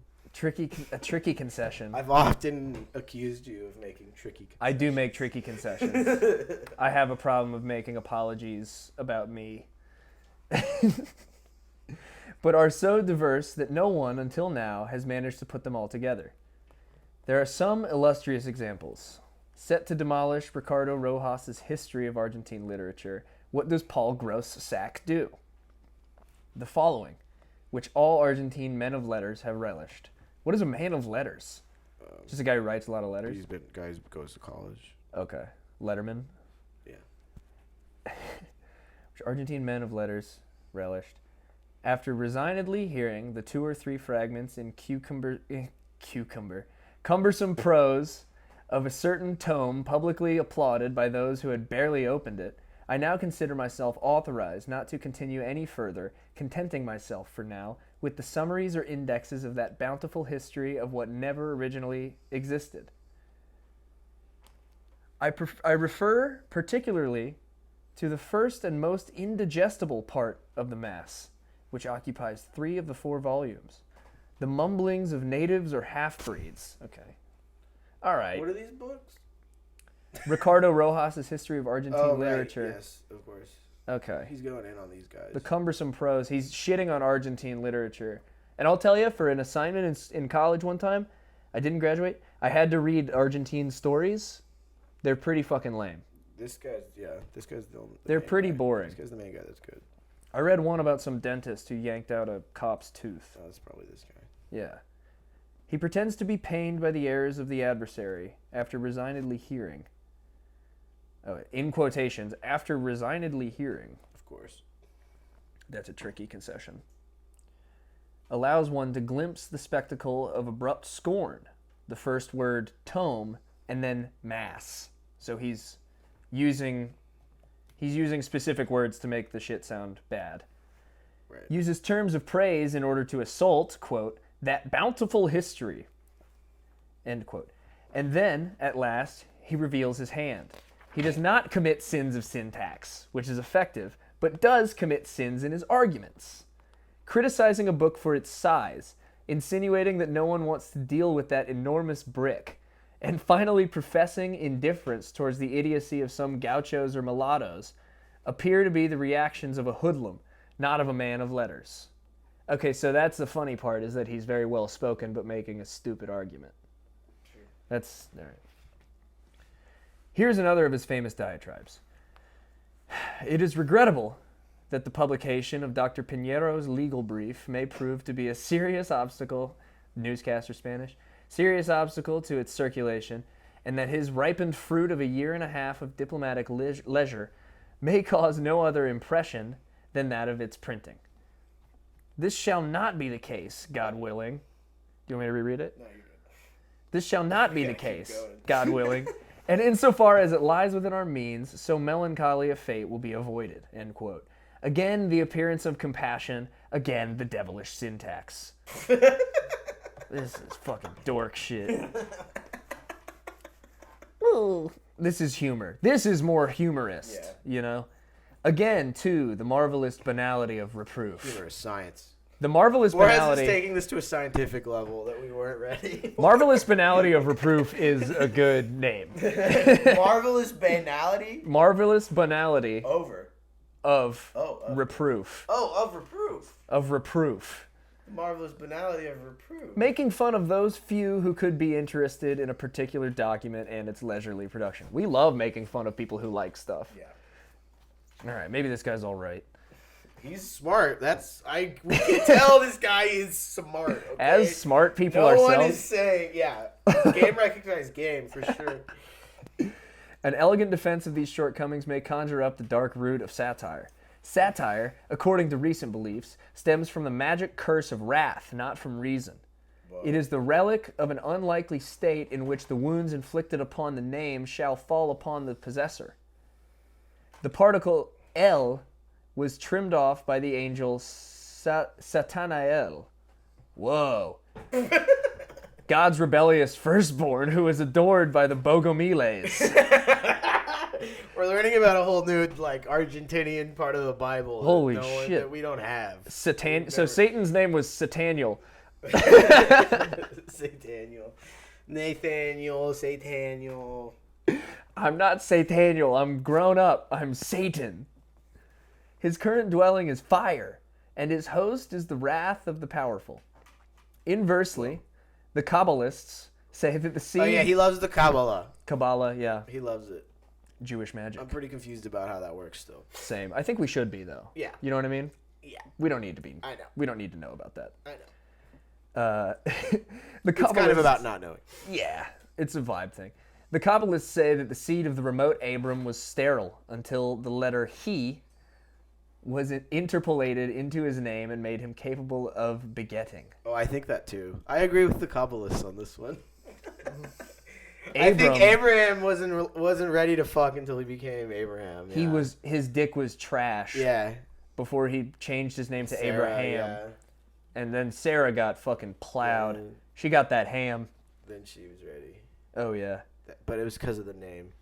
A tricky concession. I've often accused you of making tricky concessions. I do make tricky concessions. I have a problem of making apologies about me. But are so diverse that no one, until now, has managed to put them all together. There are some illustrious examples. Set to demolish Ricardo Rojas's history of Argentine literature, what does Paul Gross-Sack do? The following, which all Argentine men of letters have relished. What is a man of letters? Just a guy who writes a lot of letters? He's been guys goes to college. Okay. Letterman? Yeah. Which Argentine men of letters relished. After resignedly hearing the 2 or 3 fragments in cumbersome prose of a certain tome publicly applauded by those who had barely opened it, I now consider myself authorized not to continue any further, contenting myself, for now, with the summaries or indexes of that bountiful history of what never originally existed. I refer particularly to the first and most indigestible part of the Mass, which occupies 3 of the 4 volumes. The mumblings of natives or half-breeds. Okay. All right. What are these books? Ricardo Rojas' History of Argentine Literature. Right. Yes, of course. Okay. He's going in on these guys. The cumbersome prose. He's shitting on Argentine literature. And I'll tell you, for an assignment in college one time, I didn't graduate, I had to read Argentine stories. They're pretty fucking lame. This guy's the They're main pretty guy. boring. This guy's the main guy that's good. I read one about some dentist who yanked out a cop's tooth. Oh, that's probably this guy. Yeah. He pretends to be pained by the errors of the adversary after resignedly hearing. Oh, in quotations, after resignedly hearing. Of course. That's a tricky concession. Allows one to glimpse the spectacle of abrupt scorn. The first word, tome, and then mass. So he's using specific words to make the shit sound bad. Right. Uses terms of praise in order to assault, quote, that bountiful history, end quote. And then, at last, he reveals his hand. He does not commit sins of syntax, which is effective, but does commit sins in his arguments. Criticizing a book for its size, insinuating that no one wants to deal with that enormous brick, and finally professing indifference towards the idiocy of some gauchos or mulattoes, appear to be the reactions of a hoodlum, not of a man of letters. Okay, so that's the funny part, is that he's very well spoken but making a stupid argument. Sure. That's all right. Here's another of his famous diatribes. It is regrettable that the publication of Dr. Piñero's legal brief may prove to be a serious obstacle, newscaster Spanish, serious obstacle to its circulation, and that his ripened fruit of a year and a half of diplomatic leisure may cause no other impression than that of its printing. This shall not be the case, God willing. Do you want me to reread it? No, you're good. This shall not be the keep case, going. God willing. And insofar as it lies within our means, so melancholy a fate will be avoided, end quote. Again, the appearance of compassion. Again, the devilish syntax. This is fucking dork shit. Ooh. This is humor. This is more humorist, you know? Again, too, the marvelous banality of reproof. Humor is science. The marvelous Or banality... is taking this to a scientific level that we weren't ready for? Marvelous banality of reproof is a good name. Marvelous banality? Marvelous banality Over. of of reproof. of reproof. Of reproof. Marvelous banality of reproof. Making fun of those few who could be interested in a particular document and its leisurely production. We love making fun of people who like stuff. Yeah. All right, maybe this guy's all right. He's smart. We can tell this guy is smart. Okay? As smart people no ourselves. one is saying, game recognized game for sure. An elegant defense of these shortcomings may conjure up the dark root of satire. Satire, according to recent beliefs, stems from the magic curse of wrath, not from reason. Whoa. It is the relic of an unlikely state in which the wounds inflicted upon the name shall fall upon the possessor. The particle El was trimmed off by the angel Satanael. Whoa. God's rebellious firstborn who is adored by the Bogomiles. We're learning about a whole new, Argentinian part of the Bible. Holy shit. That we don't have. So Satan's name was Sataniel. Sataniel. Sataniel. I'm not Sataniel. I'm grown up. I'm Satan. His current dwelling is fire, and his host is the wrath of the powerful. Inversely, the Kabbalists say that the seed... Oh, yeah, he loves the Kabbalah. Kabbalah, yeah. He loves it. Jewish magic. I'm pretty confused about how that works still. Same. I think we should be, though. Yeah. You know what I mean? Yeah. We don't need to be. I know. We don't need to know about that. I know. The It's kind of about not knowing. Yeah, it's a vibe thing. The Kabbalists say that the seed of the remote Abram was sterile until the letter he was interpolated into his name and made him capable of begetting. Oh, I think that too. I agree with the Kabbalists on this one. I Abram, think Abraham wasn't ready to fuck until he became Abraham. Yeah. his dick was trash. Yeah. Before he changed his name to Sarah, Abraham. yeah. And then Sarah got fucking plowed. Yeah. She got that ham. Then she was ready. Oh yeah. But it was because of the name.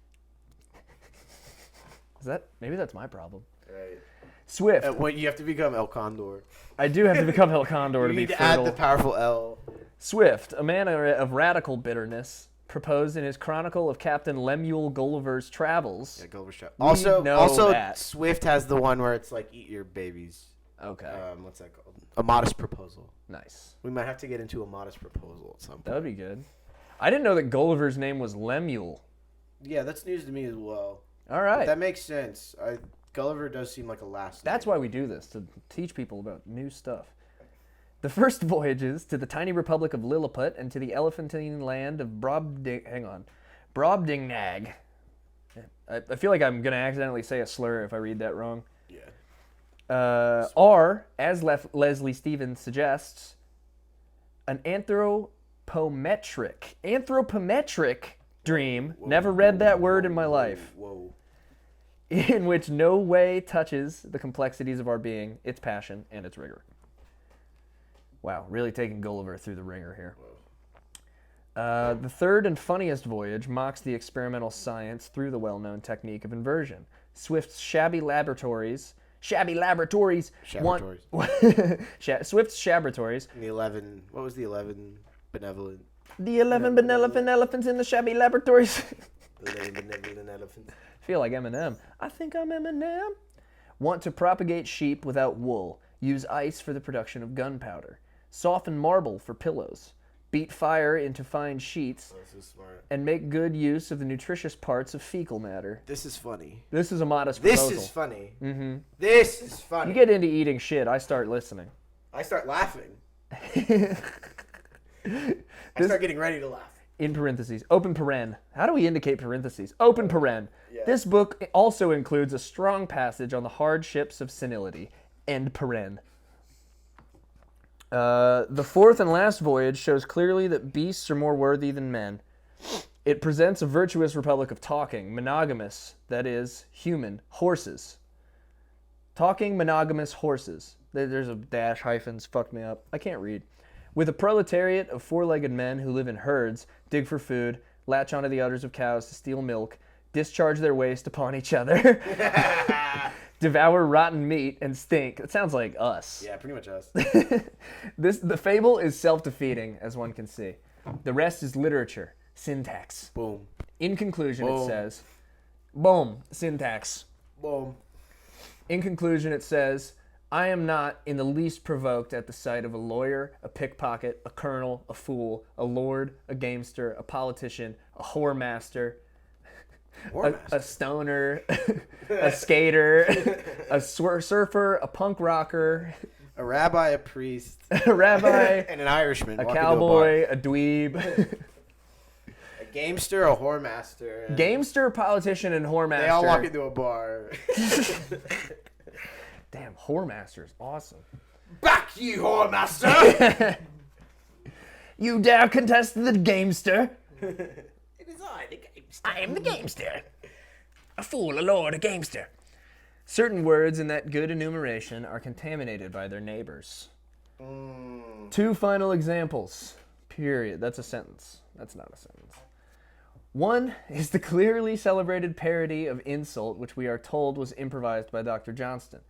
Maybe that's my problem. Right. Swift. When you have to become El Condor. I do have to become El Condor You to be need to fertile. add the powerful L. Swift, a man of radical bitterness, proposed in his chronicle of Captain Lemuel Gulliver's travels. Yeah, Gulliver's Travels. We know Also, that. Swift has the one where it's like eat your babies. Okay. What's that called? A Modest Proposal. Nice. We might have to get into a Modest Proposal at some point. That would be good. I didn't know that Gulliver's name was Lemuel. Yeah, that's news to me as well. All right. But that makes sense. Gulliver does seem like a last name. That's why we do this, to teach people about new stuff. The first voyages to the tiny republic of Lilliput and to the elephantine land of Brobdingnag. I feel like I'm going to accidentally say a slur if I read that wrong. Yeah. Are, as Leslie Stevens suggests, an anthropometric dream. Whoa, Never read that word in my life. Whoa. In which no way touches the complexities of our being, its passion, and its rigor. Wow, really taking Gulliver through the ringer here. The third and funniest voyage mocks the experimental science through the well-known technique of inversion. Swift's Swift's Shabratories. The 11. What was the 11 benevolent? The 11 benevolent elephants in the shabby laboratories. 11 benevolent elephants. Feel like Eminem. I think I'm Eminem. Want to propagate sheep without wool. Use ice for the production of gunpowder. Soften marble for pillows. Beat fire into fine sheets. Oh, this is smart. And make good use of the nutritious parts of fecal matter. This is funny. This is a modest proposal. This is funny. Mm-hmm. This is funny. You get into eating shit, I start listening. I start laughing. I start getting ready to laugh. In parentheses. Open paren. How do we indicate parentheses? Open paren. Yeah. This book also includes a strong passage on the hardships of senility. End paren. The fourth and last voyage shows clearly that beasts are more worthy than men. It presents a virtuous republic of talking, monogamous, that is, human, horses. Talking monogamous horses. There's a dash, hyphens, fucked me up. I can't read. With a proletariat of four-legged men who live in herds, dig for food, latch onto the udders of cows to steal milk, discharge their waste upon each other, devour rotten meat, and stink. It sounds like us. Yeah, pretty much us. The fable is self-defeating, as one can see. The rest is literature, syntax. Boom. In conclusion, Boom. it says, boom, syntax. Boom. In conclusion, it says, I am not in the least provoked at the sight of a lawyer, a pickpocket, a colonel, a fool, a lord, a gamester, a politician, a whoremaster, a stoner, a skater, a surfer, a punk rocker, A rabbi, a priest, a rabbi, and an Irishman. a walk into cowboy, a dweeb, a gamester, a whoremaster. and gamester, politician, and whoremaster. They all walk into a bar. Damn, whoremaster is awesome. Back, you whoremaster! You dare contest the gamester? It is I, the gamester. I am the gamester. A fool, a lord, a gamester. Certain words in that good enumeration are contaminated by their neighbors. Two final examples. Period. That's a sentence. That's not a sentence. One is the clearly celebrated parody of insult, which we are told was improvised by Dr. Johnston.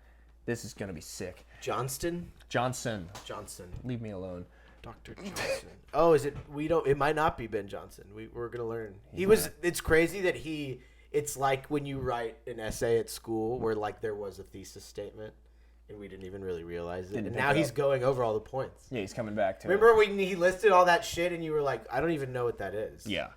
This is going to be sick. Johnston? Johnson. Johnson. Leave me alone. Dr. Johnson. Oh, is it? We don't. It might not be Ben Johnson. We're gonna learn. He was. It's crazy that he. It's like when you write an essay at school where like there was a thesis statement, and we didn't even really realize it. Didn't And pick now it he's up. going over all the points. Yeah, he's coming back to Remember when he listed all that shit, and you were like, I don't even know what that is. it. Yeah.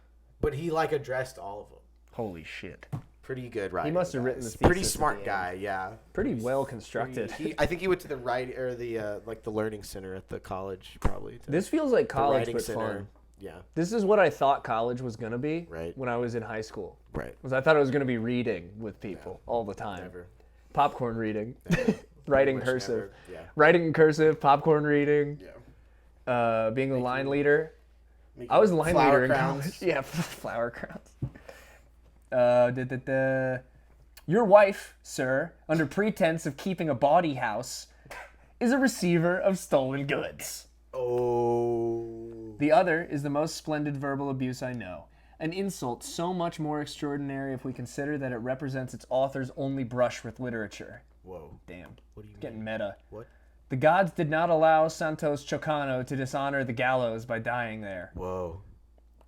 But he like addressed all of them. Holy shit. Pretty good writing. must have written guys. the Pretty thesis at smart the guy. Yeah. Pretty well constructed. I think he went to the the learning center at the college probably. This feels like The college, writing but center. fun. Yeah. This is what I thought college was going to be Right. when I was in high school. Right. Because I thought I was going to be reading with people all the time. Never. Popcorn reading. Writing Wish cursive. never- Yeah. Writing in cursive, popcorn reading, Yeah. being the line leader. Making I was the line flower leader in crowns. college. Yeah, flower crowns. Your wife, sir, under pretense of keeping a bawdy house, is a receiver of stolen goods. Oh. The other is the most splendid verbal abuse I know. An insult so much more extraordinary if we consider that it represents its author's only brush with literature. Whoa. Damn. What do you Getting mean? meta. What? The gods did not allow Santos Chocano to dishonor the gallows by dying there. Whoa.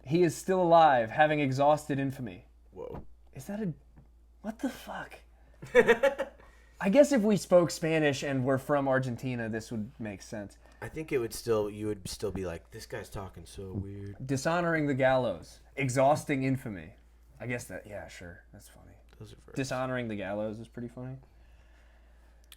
He is still alive, having exhausted infamy. Whoa. Is that a... What the fuck? I guess if we spoke Spanish and were from Argentina, this would make sense. I think you would still be like, this guy's talking so weird. Dishonoring the gallows. Exhausting infamy. I guess that... Yeah, sure. That's funny. Those are verbs. Dishonoring the gallows is pretty funny.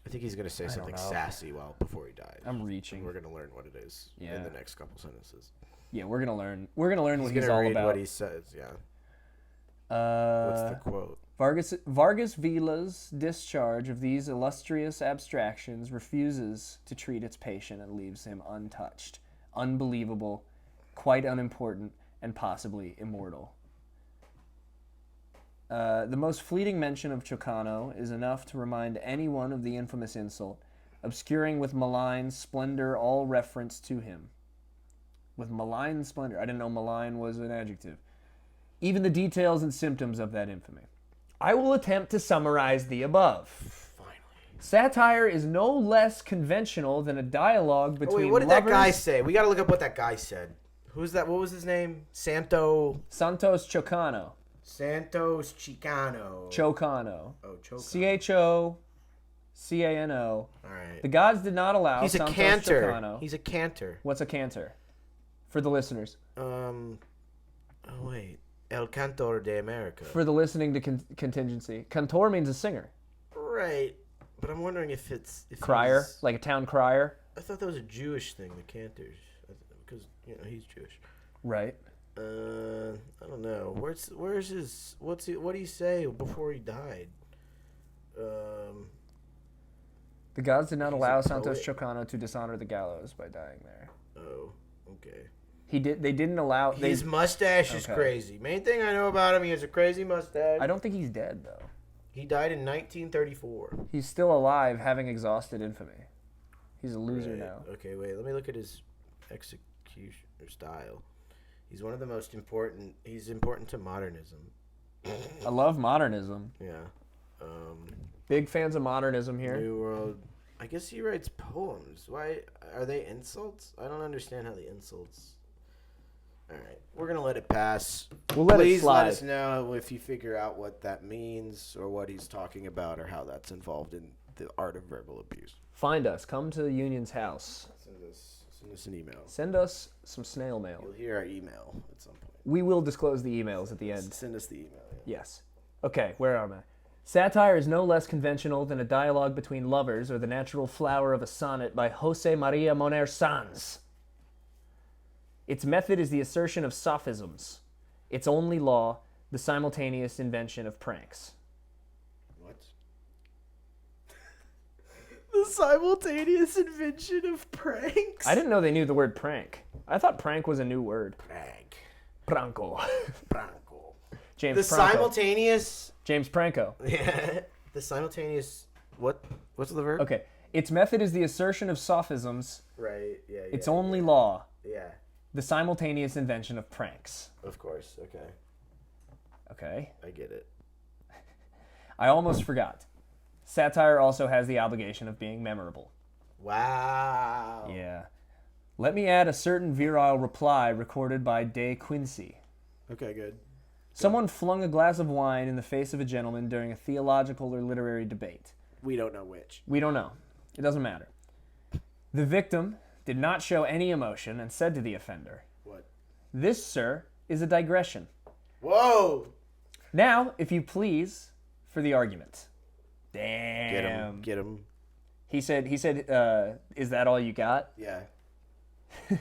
I think he's gonna say don't something know. sassy before he died. I'm reaching. We're gonna learn what it is in Yeah. the next couple sentences. Yeah, we're gonna learn. We're gonna learn what He's he's gonna all read about. what he says. Yeah. What's the quote? Vargas Vila's discharge of these illustrious abstractions refuses to treat its patient and leaves him untouched, unbelievable, quite unimportant, and possibly immortal. The most fleeting mention of Chocano is enough to remind anyone of the infamous insult, obscuring with malign splendor all reference to him. With malign splendor. I didn't know malign was an adjective. Even the details and symptoms of that infamy. I will attempt to summarize the above. Finally. Satire is no less conventional than a dialogue Oh, between wait, what did lovers. that guy say? We gotta look up what that guy said. Who's that? What was his name? Santos Chocano. Santos Chicano. Chocano. Oh, Chocano. Chocano. All right. The gods did not allow He's a Santos cantor. Chocano. He's a cantor. What's a cantor? For the listeners. Oh wait. El Cantor de America. For the listening to contingency. Cantor means a singer. Right. But I'm wondering if it's Crier, he's- like a town crier. I thought that was a Jewish thing, the cantors, because he's Jewish. Right. I don't know. Where's his? What did he say before he died? The gods did not He's allow a Santos poet. Chocano to dishonor the gallows by dying there. Oh, okay. They didn't allow. His mustache is Okay. crazy. Main thing I know about him, he has a crazy mustache. I don't think he's dead though. He died in 1934. He's still alive, having exhausted infamy. He's a loser Right. now. Okay, wait. Let me look at his execution or style. He's one of the most important. He's important to modernism. I love modernism. Yeah. Big fans of modernism here. New World. I guess he writes poems. Why are they insults? I don't understand how the insults. All right, we're gonna let it pass. We'll let it Please slide. let us know if you figure out what that means or what he's talking about or how that's involved in the art of verbal abuse. Find us. Come to the Union's house. Send us an email. Send us some snail mail. You'll hear our email at some point. We will disclose the emails at the end. Send us the email. Yeah. Yes. Okay, where am I? Satire is no less conventional than a dialogue between lovers or the natural flower of a sonnet by Jose Maria Moner Sanz. Its method is the assertion of sophisms. Its only law, the simultaneous invention of pranks. What? The simultaneous invention of pranks. I didn't know they knew the word prank. I thought prank was a new word. Prank. Pranko. Pranko. James The Pranko. simultaneous. James Pranko. Yeah. The simultaneous. What? What's the verb? Okay. Its method is the assertion of sophisms. Right. Yeah. Its only law, Yeah. the simultaneous invention of pranks. Of course. Okay. Okay. I get it. I almost forgot. Satire also has the obligation of being memorable. Wow. Yeah. Let me add a certain virile reply recorded by De Quincey. Okay. Good. Someone flung a glass of wine in the face of a gentleman during a theological or literary debate. We don't know which. We don't know. It doesn't matter. The victim did not show any emotion and said to the offender, What? "This, sir, is a digression. Whoa. Now, if you please, for the argument." Get Damn. him. Get him. He said, is that all you got? Yeah. He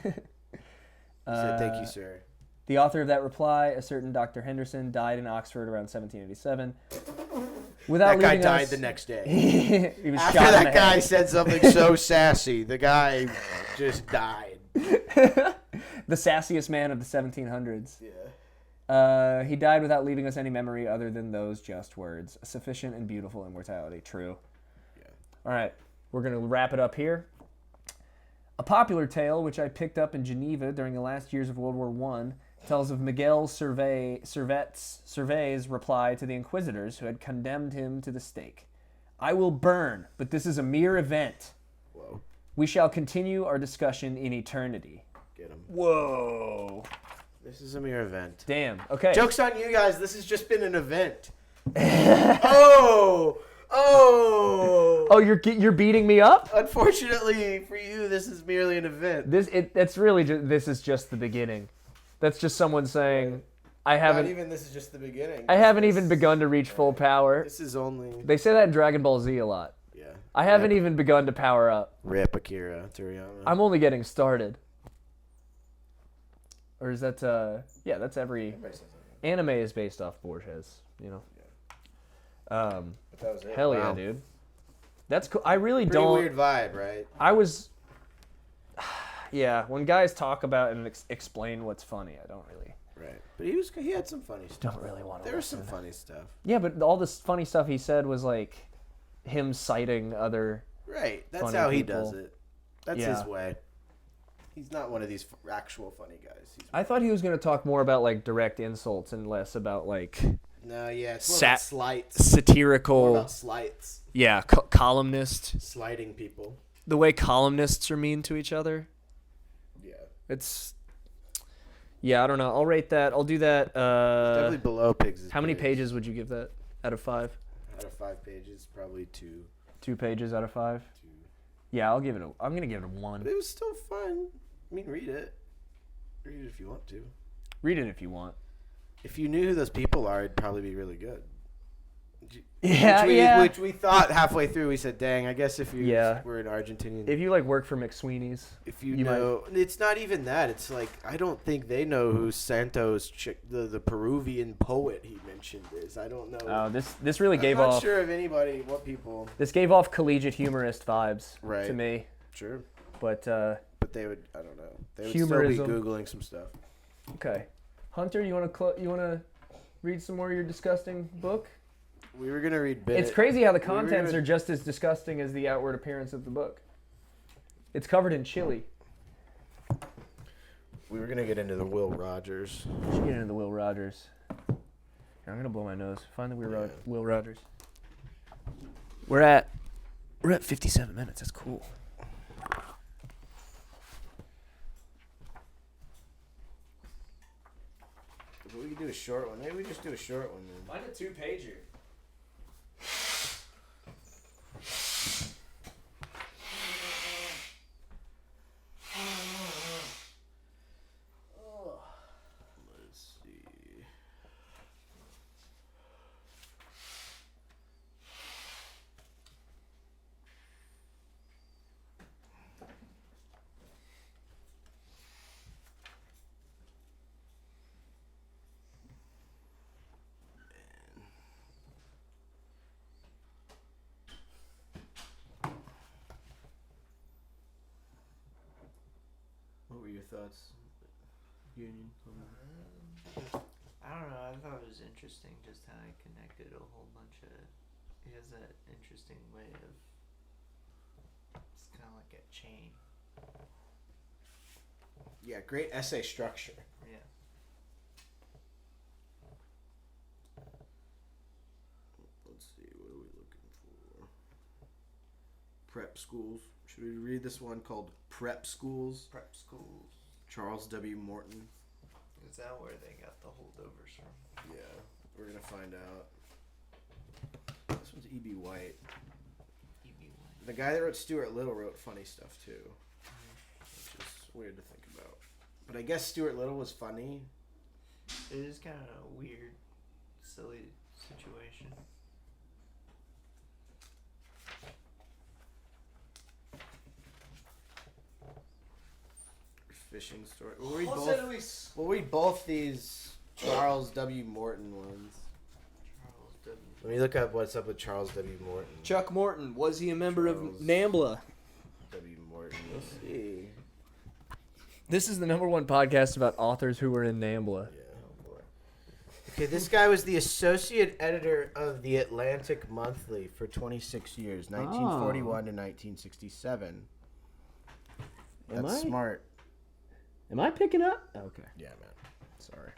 said, "Thank you, sir." The author of that reply, a certain Dr. Henderson, died in Oxford around 1787. Without That guy leaving died us- the next day. He was After shot in that the guy head. said something so sassy, the guy just died. The sassiest man of the 1700s. Yeah. He died without leaving us any memory other than those just words. A sufficient and beautiful immortality. True. Yeah. All right, we're going to wrap it up here. A popular tale, which I picked up in Geneva during the last years of World War I, tells of Miguel Servet's reply to the inquisitors who had condemned him to the stake. I will burn, but this is a mere event. Whoa. We shall continue our discussion in eternity. Get him. Whoa. This is a mere event. Damn. Okay. Joke's on you guys. This has just been an event. Oh! Oh, you're beating me up? Unfortunately for you, this is merely an event. This is just the beginning. That's just someone saying, I Not haven't even this is just the beginning. I haven't even begun to reach full power. This is only. They say that in Dragon Ball Z a lot. Yeah. I haven't even begun to power up. Rip Akira Toriyama. I'm only getting started. Or is that yeah, that's every anime is based off Borges, you know. But that was it. Hell yeah, Wow. dude. That's cool. I really Pretty don't weird vibe, right? I was yeah, when guys talk about and explain what's funny, I don't really Right. But he had some funny stuff. don't really want to There was some listen. funny stuff. Yeah, but all this funny stuff he said was like him citing other Right. That's Funny how he people. does it. That's Yeah. his way. He's not one of these actual funny guys. I thought he was going to talk more about like direct insults and less about like No, yeah, it's more Sat- about slights. More satirical about slights. yeah, columnist. Slighting people. The way columnists are mean to each other. Yeah. It's yeah, I don't know. I'll rate that. I'll do that. Definitely below Pigs. How many pages would you give that out of 5? Out of 5 pages, probably 2. 2 pages out of 5. 2. Yeah, I'm gonna give it a But 1. it was still fun. I mean, read it. Read it if you want to. Read it if you want. If you knew who those people are, it'd probably be really good. Yeah, Which we thought halfway through. We said, "Dang, I guess if you were an Argentinian, If you like work for McSweeney's, if you you know, it's not even that. It's like I don't think they know who Santos, the Peruvian poet he mentioned is. I don't know. this really gave I'm not off sure of anybody. What people? this gave off collegiate humorist vibes Right. to me. Sure, But but they would. I don't know. They would Humorism. still be googling some stuff. okay, Hunter, you want to read some more of your disgusting book? We were gonna read. Bennett. It's crazy how the we were contents gonna- are just as disgusting as the outward appearance of the book. It's covered in chili. We were gonna get into the Will Rogers. We should get into the Will Rogers. Here, I'm gonna blow my nose. Find the Yeah. Will Rogers. We're at 57 minutes. That's cool. We could do a short one. Maybe we just do a short one then. Find a 2-pager. Let's see. What were your thoughts, Union? I don't know. I thought it was interesting just how he connected a whole bunch of. He has that interesting way of. It's kind of like a chain. Yeah, great essay structure. Yeah. Let's see, what are we looking for? Prep schools. Should we read this one called Prep Schools? Prep schools. Charles W. Morton. Is that where they got the holdovers from? Yeah, we're gonna find out. This one's E.B. White. E.B. White. The guy that wrote Stuart Little wrote funny stuff too, which is weird to think about. But I guess Stuart Little was funny. It is kind of a weird, silly situation. Fishing story. We'll read both these Charles W. Morton ones. Charles W. Let me look up what's up with Charles W. Morton. Chuck Morton, was he a member of Charles NAMBLA? W. Morton. Let's see. This is the #1 podcast about authors who were in NAMBLA. Yeah, oh boy. Okay, this guy was the associate editor of the Atlantic Monthly for 26 years, 1941 to 1967. That's smart. Am I picking up? Okay. Yeah, man. Sorry.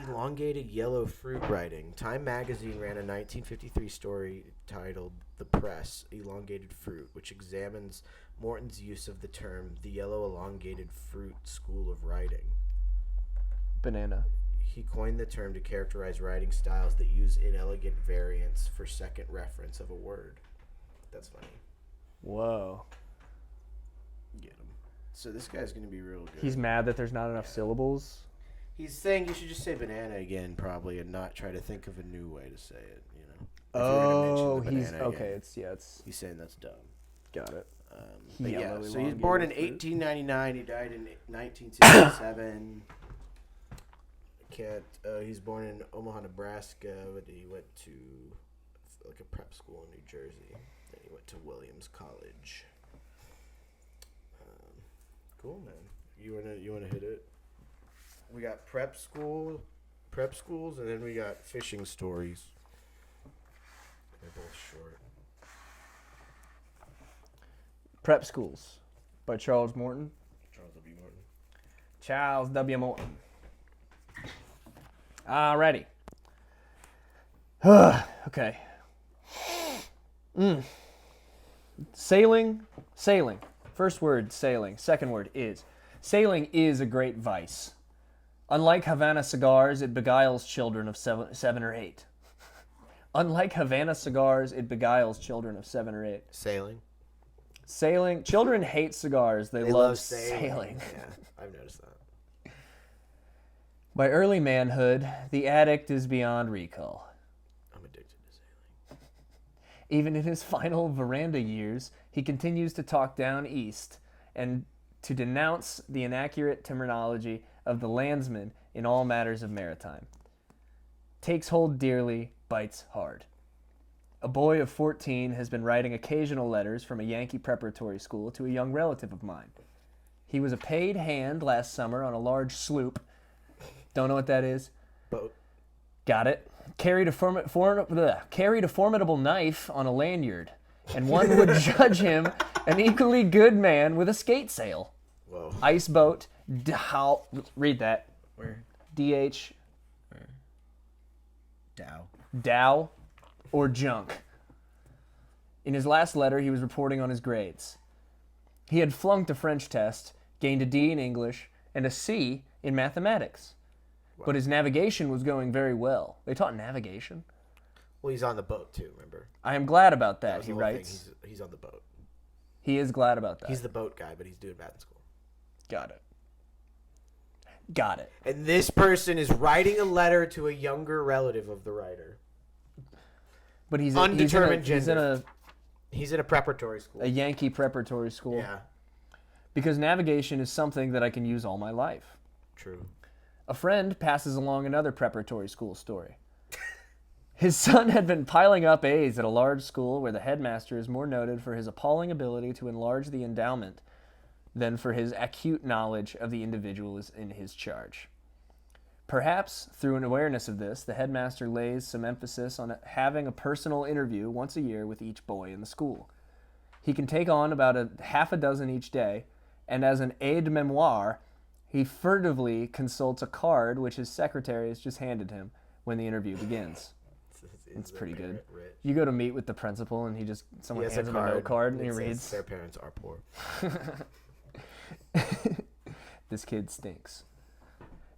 Elongated yellow fruit writing. Time magazine ran a 1953 story titled The Press, Elongated Fruit, which examines Morton's use of the term the yellow elongated fruit school of writing. Banana. He coined the term to characterize writing styles that use inelegant variants for second reference of a word. That's funny. Whoa. Get him. So this guy's going to be real good. He's mad that there's not enough syllables. He's saying you should just say banana again, probably, and not try to think of a new way to say it, you know? If you're gonna mention the he's banana okay. again. It's He's saying that's dumb. got it. But yeah, Yellow so he was born in elongated fruit. 1899. He died in 1967. He's born in Omaha, Nebraska, but he went to like a prep school in New Jersey. Then he went to Williams College. Cool, man. You wanna hit it? We got prep schools, and then we got fishing stories. They're both short. Prep Schools by Charles Morton. Charles W. Morton. Charles W. Morton. Alrighty. Okay. Sailing. First word, sailing. Second word is. Sailing is a great vice. Unlike Havana cigars, it beguiles children of seven or eight. Unlike Havana cigars, it beguiles children of 7 or 8. Sailing. Children hate cigars. They love sailing. Yeah, I've noticed that. By early manhood, the addict is beyond recall. I'm addicted to sailing. Even in his final veranda years, he continues to talk down east and to denounce the inaccurate terminology of the landsman in all matters of maritime. Takes hold dearly, bites hard. A boy of 14 has been writing occasional letters from a Yankee preparatory school to a young relative of mine. He was a paid hand last summer on a large sloop. Don't know what that is? Boat. Got it. Carried a formidable knife on a lanyard, and one would judge him an equally good man with a skate sail. Whoa. Ice boat, read that. Where? D-H, Dow. Dow, or junk. In his last letter, he was reporting on his grades. He had flunked a French test, gained a D in English, and a C in mathematics. Wow. But his navigation was going very well. They taught navigation. Well, he's on the boat too, remember? I am glad about that, was he the whole thing. writes. He's on the boat. He is glad about that. He's the boat guy, but he's doing math in school. Got it. And this person is writing a letter to a younger relative of the writer. But he's Undetermined he's in gender. He's in a preparatory school. a Yankee preparatory school. Yeah, Because navigation is something that I can use all my life. true. A friend passes along another preparatory school story. His son had been piling up A's at a large school where the headmaster is more noted for his appalling ability to enlarge the endowment than for his acute knowledge of the individuals in his charge. Perhaps, through an awareness of this, the headmaster lays some emphasis on having a personal interview once a year with each boy in the school. He can take on about half a dozen each day, and as an aide-memoire, he furtively consults a card which his secretary has just handed him when the interview begins. It's pretty good. Rich. You go to meet with the principal, and someone hands him a note card, and he It says reads, their parents are poor. "This kid stinks."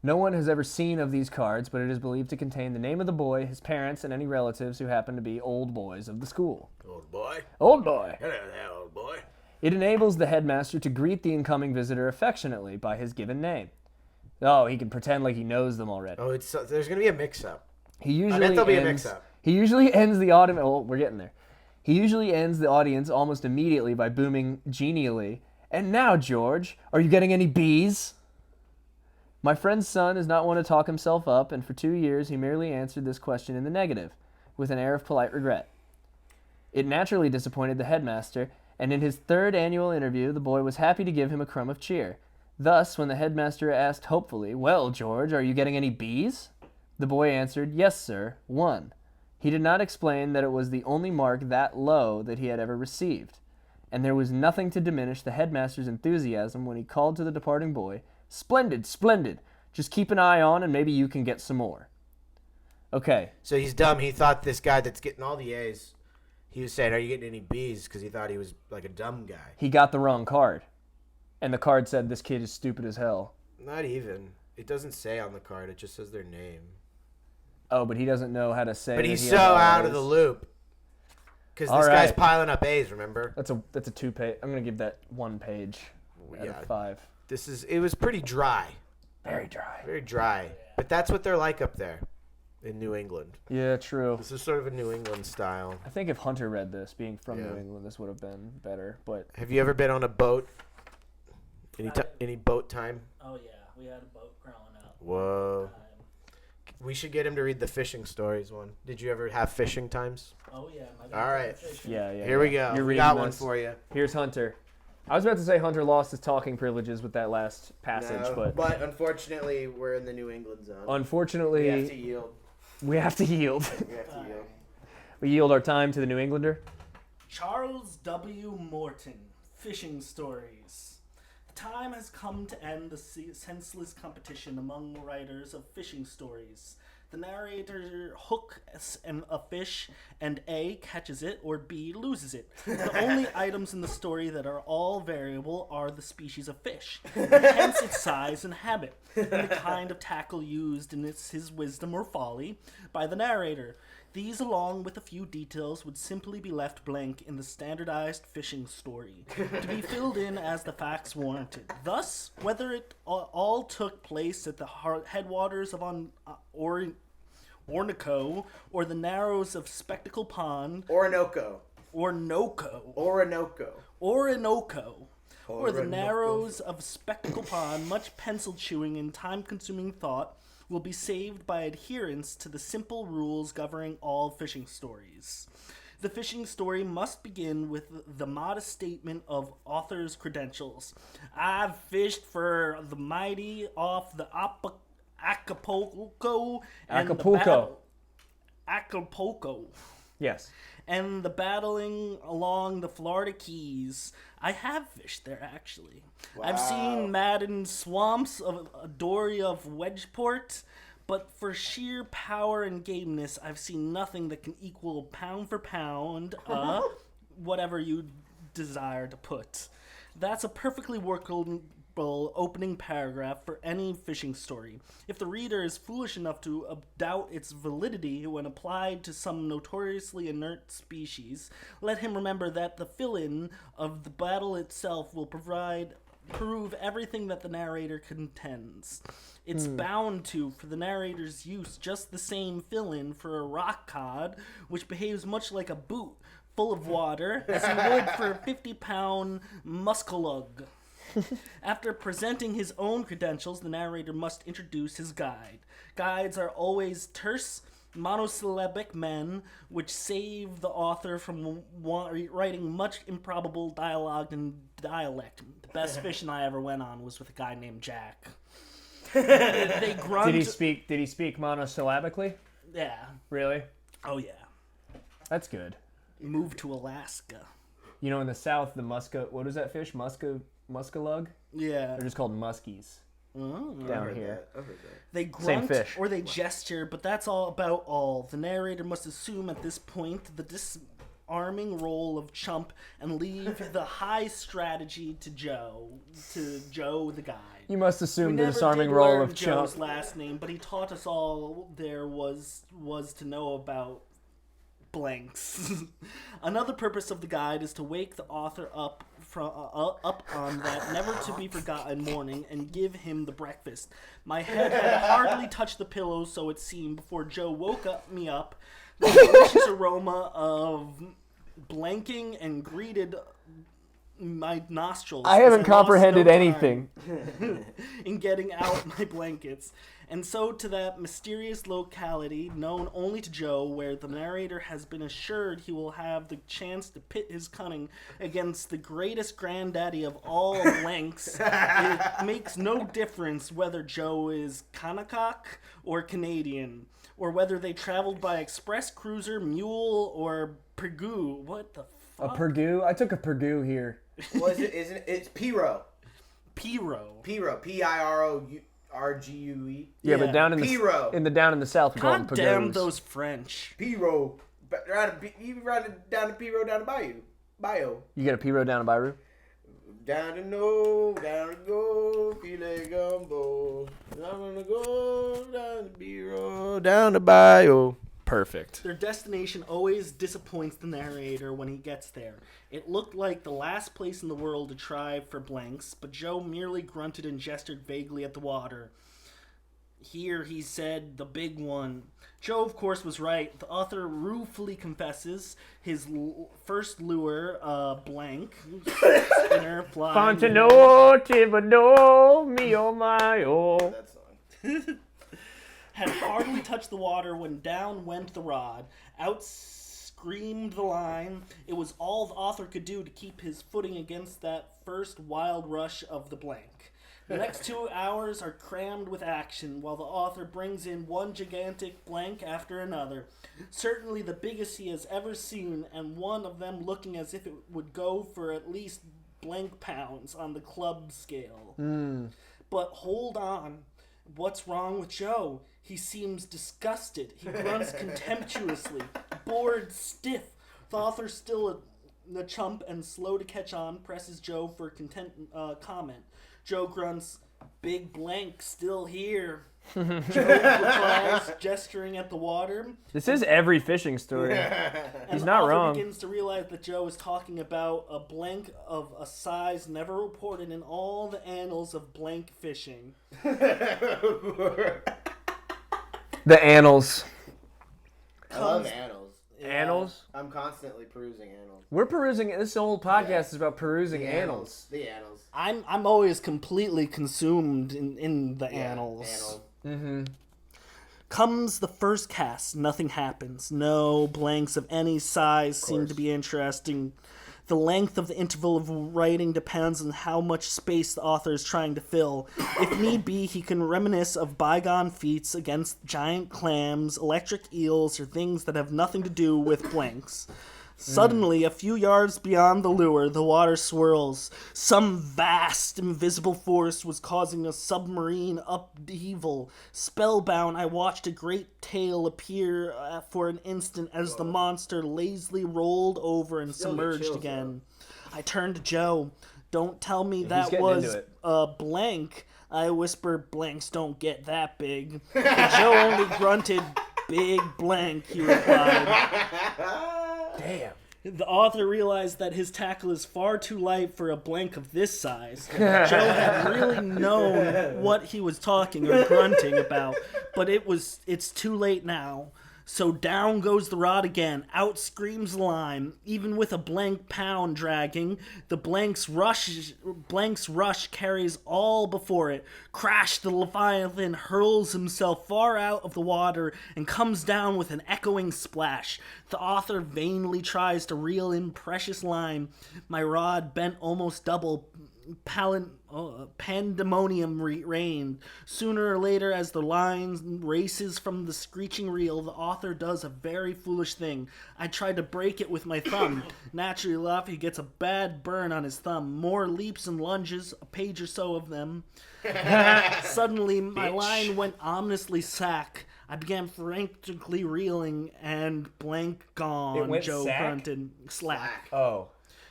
No one has ever seen of these cards, but it is believed to contain the name of the boy, his parents, and any relatives who happen to be old boys of the school. Old boy. Old boy! Hello there, old boy. It enables the headmaster to greet the incoming visitor affectionately by his given name. Oh, he can pretend like he knows them already. Oh, there's gonna be a mix-up. He usually bet there'll be a ends- mix-up. He usually ends the audience. Oh, we're getting there. He usually ends the audience almost immediately by booming genially, "And now, George, are you getting any B's?" My friend's son is not one to talk himself up, and for 2 years he merely answered this question in the negative, with an air of polite regret. It naturally disappointed the headmaster, and in his 3rd annual interview the boy was happy to give him a crumb of cheer. Thus, when the headmaster asked hopefully, "Well, George, are you getting any B's?" the boy answered, "Yes, sir, 1." He did not explain that it was the only mark that low that he had ever received, and there was nothing to diminish the headmaster's enthusiasm when he called to the departing boy, "Splendid, splendid. Just keep an eye on and maybe you can get some more." Okay. So he's dumb. He thought this guy that's getting all the A's, he was saying, "Are you getting any B's?" Because he thought he was like a dumb guy. He got the wrong card. And the card said, "This kid is stupid as hell." Not even. It doesn't say on the card. It just says their name. Oh, but he doesn't know how to say. But that he's he so has all out of A's. the loop. Because All this guy's right. piling up A's, remember? That's a 2-page. I'm gonna give that 1 page out Yeah. of 5. It was pretty dry. Very dry. Very dry. But that's what they're like up there in New England. Yeah, true. This is sort of a New England style. I think if Hunter read this, being from Yeah. New England, this would have been better. But Have you ever been on a boat? Any boat time? Oh yeah, we had a boat growing up. Whoa. We should get him to read the fishing stories one. Did you ever have fishing times? Oh yeah, my All right. yeah. Here we go. You're We reading got one this. for you. Here's Hunter. I was about to say Hunter lost his talking privileges with that last passage, No, but unfortunately, we're in the New England zone. unfortunately, We have to yield. we have to yield. We have to yield. We yield our time to the New Englander. Charles W. Morton, Fishing Stories. The time has come to end the senseless competition among writers of fishing stories. The narrator hooks a fish, and A, catches it, or B, loses it. The only items in the story that are all variable are the species of fish, hence its size and habit, and the kind of tackle used in his wisdom or folly by the narrator. These, along with a few details, would simply be left blank in the standardized fishing story, to be filled in as the facts warranted. Thus, whether it all took place at the headwaters of Orinoco, or the narrows of Spectacle Pond, Orinoco. or the narrows of Spectacle Pond, much pencil chewing and time-consuming thought will be saved by adherence to the simple rules governing all fishing stories. The fishing story must begin with the modest statement of author's credentials. I've fished for the mighty off the Acapulco and Acapulco. Yes. And the battling along the Florida Keys. I have fished there, actually. Wow. I've seen maddened swamps of a dory of Wedgeport, but for sheer power and gameness, I've seen nothing that can equal pound for pound, whatever you desire to put. That's a perfectly workable opening paragraph for any fishing story. If the reader is foolish enough to doubt its validity when applied to some notoriously inert species, let him remember that the fill-in of the battle itself will prove everything that the narrator contends. It's bound to, for the narrator's use, just the same fill-in for a rock cod, which behaves much like a boot full of water, as he would for a 50-pound muskalug. After presenting his own credentials, the narrator must introduce his guide. Guides are always terse, monosyllabic men, which save the author from writing much improbable dialogue and dialect. The best fishing I ever went on was with a guy named Jack. They grunt. Did he speak monosyllabically? Yeah. Really? Oh yeah. That's good. Moved to Alaska. You know, in the South, the what is that fish? Muskalug? Yeah. They're just called muskies down here. I've heard that. They grunt fish. or they gesture, but that's about all. The narrator must assume at this point the disarming role of chump and leave the high strategy to Joe the guide. You must assume the never disarming did role learn of chump. Joe's last name, but he taught us all there was to know about blanks. Another purpose of the guide is to wake the author up on that never to be forgotten morning and give him the breakfast. My head had hardly touched the pillow, so it seemed, before Joe woke me up. The delicious aroma of blanking and greeted my nostrils. I as haven't lost comprehended no time anything. in getting out my blankets. And so to that mysterious locality known only to Joe, where the narrator has been assured he will have the chance to pit his cunning against the greatest granddaddy of all blanks. It makes no difference whether Joe is Kanakak or Canadian, or whether they traveled by express cruiser, mule, or Purdue. What the A fuck? Purdue? I took a Purdue here. What is it? Isn't it? It's Piro. Piro. Piro. Pirou. RGUE. Yeah, but down in Piro. down in the south, we call them God damn Pagoos. those French. Piro. You ride down to Piro down to Bayou. Bio. You get a Piro down in Bayrou? Down to no, down to go, filet gumbo. I'm gonna go down to Piro, down to Bio. Perfect. Their destination always disappoints the narrator when he gets there. It looked like the last place in the world to try for blanks, but Joe merely grunted and gestured vaguely at the water. Here, he said, the big one. Joe, of course, was right. The author ruefully confesses his first lure, blank, spinner, fly. Fontano, Thibodeau, me oh my oh. That song. Had hardly touched the water when down went the rod. Out screamed the line. It was all the author could do to keep his footing against that first wild rush of the blank. The next 2 hours are crammed with action, while the author brings in one gigantic blank after another. Certainly the biggest he has ever seen, and one of them looking as if it would go for at least blank pounds on the club scale. But hold on. What's wrong with Joe? He seems disgusted. He grunts contemptuously, bored stiff. The author, still a chump and slow to catch on, presses Joe for comment. Joe grunts, big blank still here. Joe replies, gesturing at the water. This is every fishing story. And He's the not author wrong. begins to realize that Joe is talking about a blank of a size never reported in all the annals of blank fishing. The annals. I love annals. Annals? I'm constantly perusing annals. We're perusing. This whole podcast is about perusing annals. The annals. I'm always completely consumed in the annals. Annal. Comes the first cast, nothing happens. No blanks of any size seem to be interesting. The length of the interval of writing depends on how much space the author is trying to fill. If need be, he can reminisce of bygone feats against giant clams, electric eels, or things that have nothing to do with blanks. Suddenly, a few yards beyond the lure, the water swirls. Some vast, invisible force was causing a submarine upheaval. Spellbound, I watched a great tail appear for an instant as the monster lazily rolled over and Still get submerged chills, again. I turned to Joe. Don't tell me he's that getting was into it. a blank. I whispered, blanks don't get that big. But Joe only grunted, big blank, he replied. Damn. The author realized that his tackle is far too light for a blank of this size. Joe had really known what he was talking or grunting about, but it's too late now. So down goes the rod again, out screams the line. Even with a blank pound dragging, the blank's rush carries all before it. Crash, the Leviathan hurls himself far out of the water and comes down with an echoing splash. The author vainly tries to reel in precious line. My rod bent almost double. Pandemonium reigned. Sooner or later, as the line races from the screeching reel, the author does a very foolish thing. I tried to break it with my thumb. Naturally enough, he gets a bad burn on his thumb. More leaps and lunges, a page or so of them. Suddenly, my line went ominously slack. I began frantically reeling, and blank gone. It went Joe sack? grunted. Slack. Oh.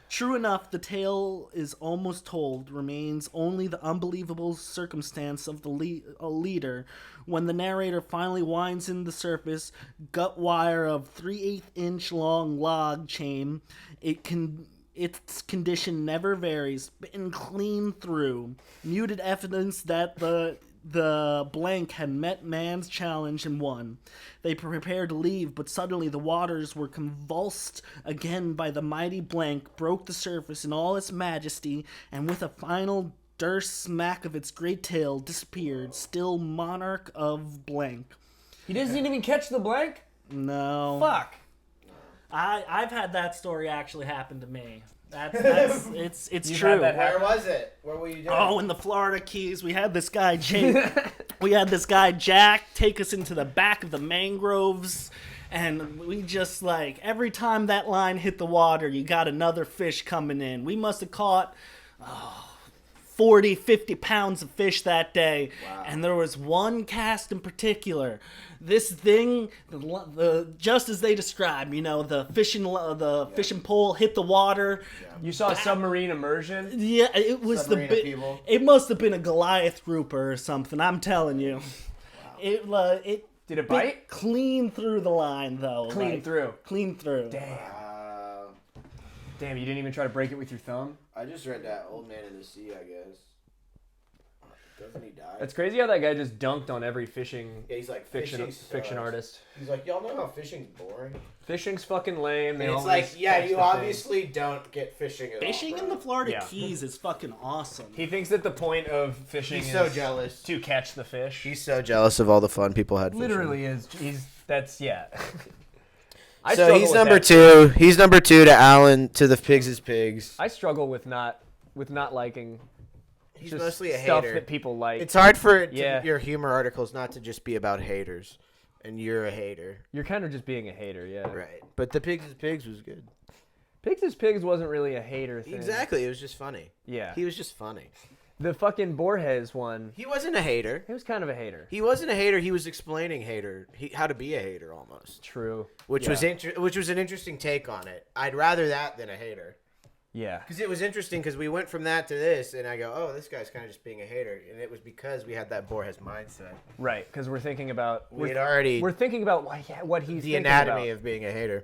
True enough, the tale is almost told. Remains only the unbelievable circumstance of the leader. When the narrator finally winds in the surface, gut wire of 3/8 inch long log chain, its condition never varies, bitten clean through. Muted evidence that the the blank had met man's challenge and won. They prepared to leave, but suddenly the waters were convulsed again by the mighty blank, broke the surface in all its majesty, and with a final smack of its great tail, disappeared, still monarch of blank. He doesn't even catch the blank? No. Fuck. I've had that story actually happen to me. That's it's You've true. had that Where was it? Where were you doing? Oh, in the Florida Keys, we had this guy Jack take us into the back of the mangroves, and we just like every time that line hit the water, you got another fish coming in. We must have caught 40, 50 pounds of fish that day. Wow. And there was one cast in particular. This thing, just as they described, the fishing pole hit the water. You saw submarine immersion? Yeah, it was Submarine of people. It must have been a Goliath grouper or something. I'm telling you. Wow. It Did it bite? clean through the line though. Clean through. Clean through. Damn. Damn, you didn't even try to break it with your thumb? I just read that Old Man in the Sea, I guess. Doesn't he die? It's crazy how that guy just dunked on every fishing Yeah, he's like, fiction fishing artist. He's like, y'all know how fishing's boring? Fishing's fucking lame. They And it's always like, yeah, catch you the obviously don't get fishing at all. Fishing bro. in the Florida Yeah. Keys is fucking awesome. He thinks that the point of fishing He's is so jealous. to catch the fish. He's so jealous of all the fun people had fishing. Literally is. Yeah. So he's number two. He's number two to Alan, to the Pigs is Pigs. I struggle with not liking He's just mostly a stuff hater. that people like. It's hard for Yeah. your humor articles not to just be about haters. And you're a hater. You're kind of just being a hater, yeah. Right. But the Pigs is Pigs was good. Pigs is Pigs wasn't really a hater thing. Exactly. It was just funny. Yeah. He was just funny. The fucking Borges one, He wasn't a hater. he was kind of a hater. He wasn't a hater. He was explaining how to be a hater almost, True. which Yeah. was an interesting take on it. I'd rather that than a hater, Yeah. because it was interesting because we went from that to this, and I go, oh, this guy's kind of just being a hater, and it was because we had that Borges mindset. Right, because we're thinking about We're thinking about what he's the thinking anatomy about. of being a hater.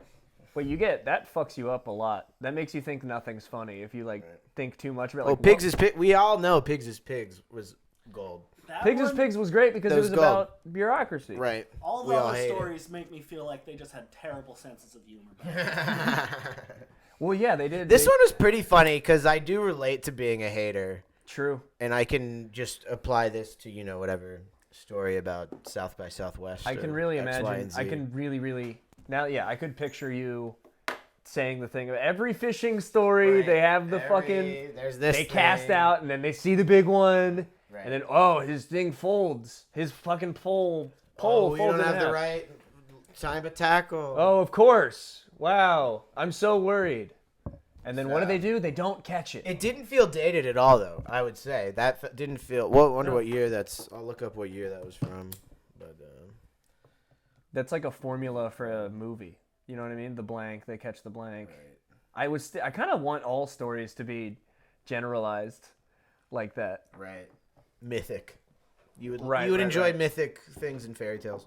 What you get, that fucks you up a lot. That makes you think nothing's funny if you think too much about. Oh, Like, Pigs is Pigs. We all know Pigs is Pigs was gold. Pigs is Pigs was great because That it was was gold. about bureaucracy. Right. All We the all other hate it. stories make me feel like they just had terrible senses of humor. Well, yeah, they did. This one was pretty funny because I do relate to being a hater, True. and I can just apply this to whatever story about South by Southwest. I can or really X, Y, imagine. and Z. I can really now. Yeah, I could picture you saying the thing of every fishing story. Right. They have the There's this. They cast thing. out, and then they see the big one, Right. and then his thing folds. His fucking pole Oh, folds we don't in have the half. right time of tackle. Oh, of course. Wow, I'm so worried. And then what do Sad. they do? They don't catch it. It didn't feel dated at all, though. I would say that didn't feel. Well, I wonder what year that's. I'll look up what year that was from. But That's like a formula for a movie. You know what I mean? The blank, they catch the blank. I kind of want all stories to be generalized like that. right, mythic. You would Right, enjoy right. mythic things and fairy tales,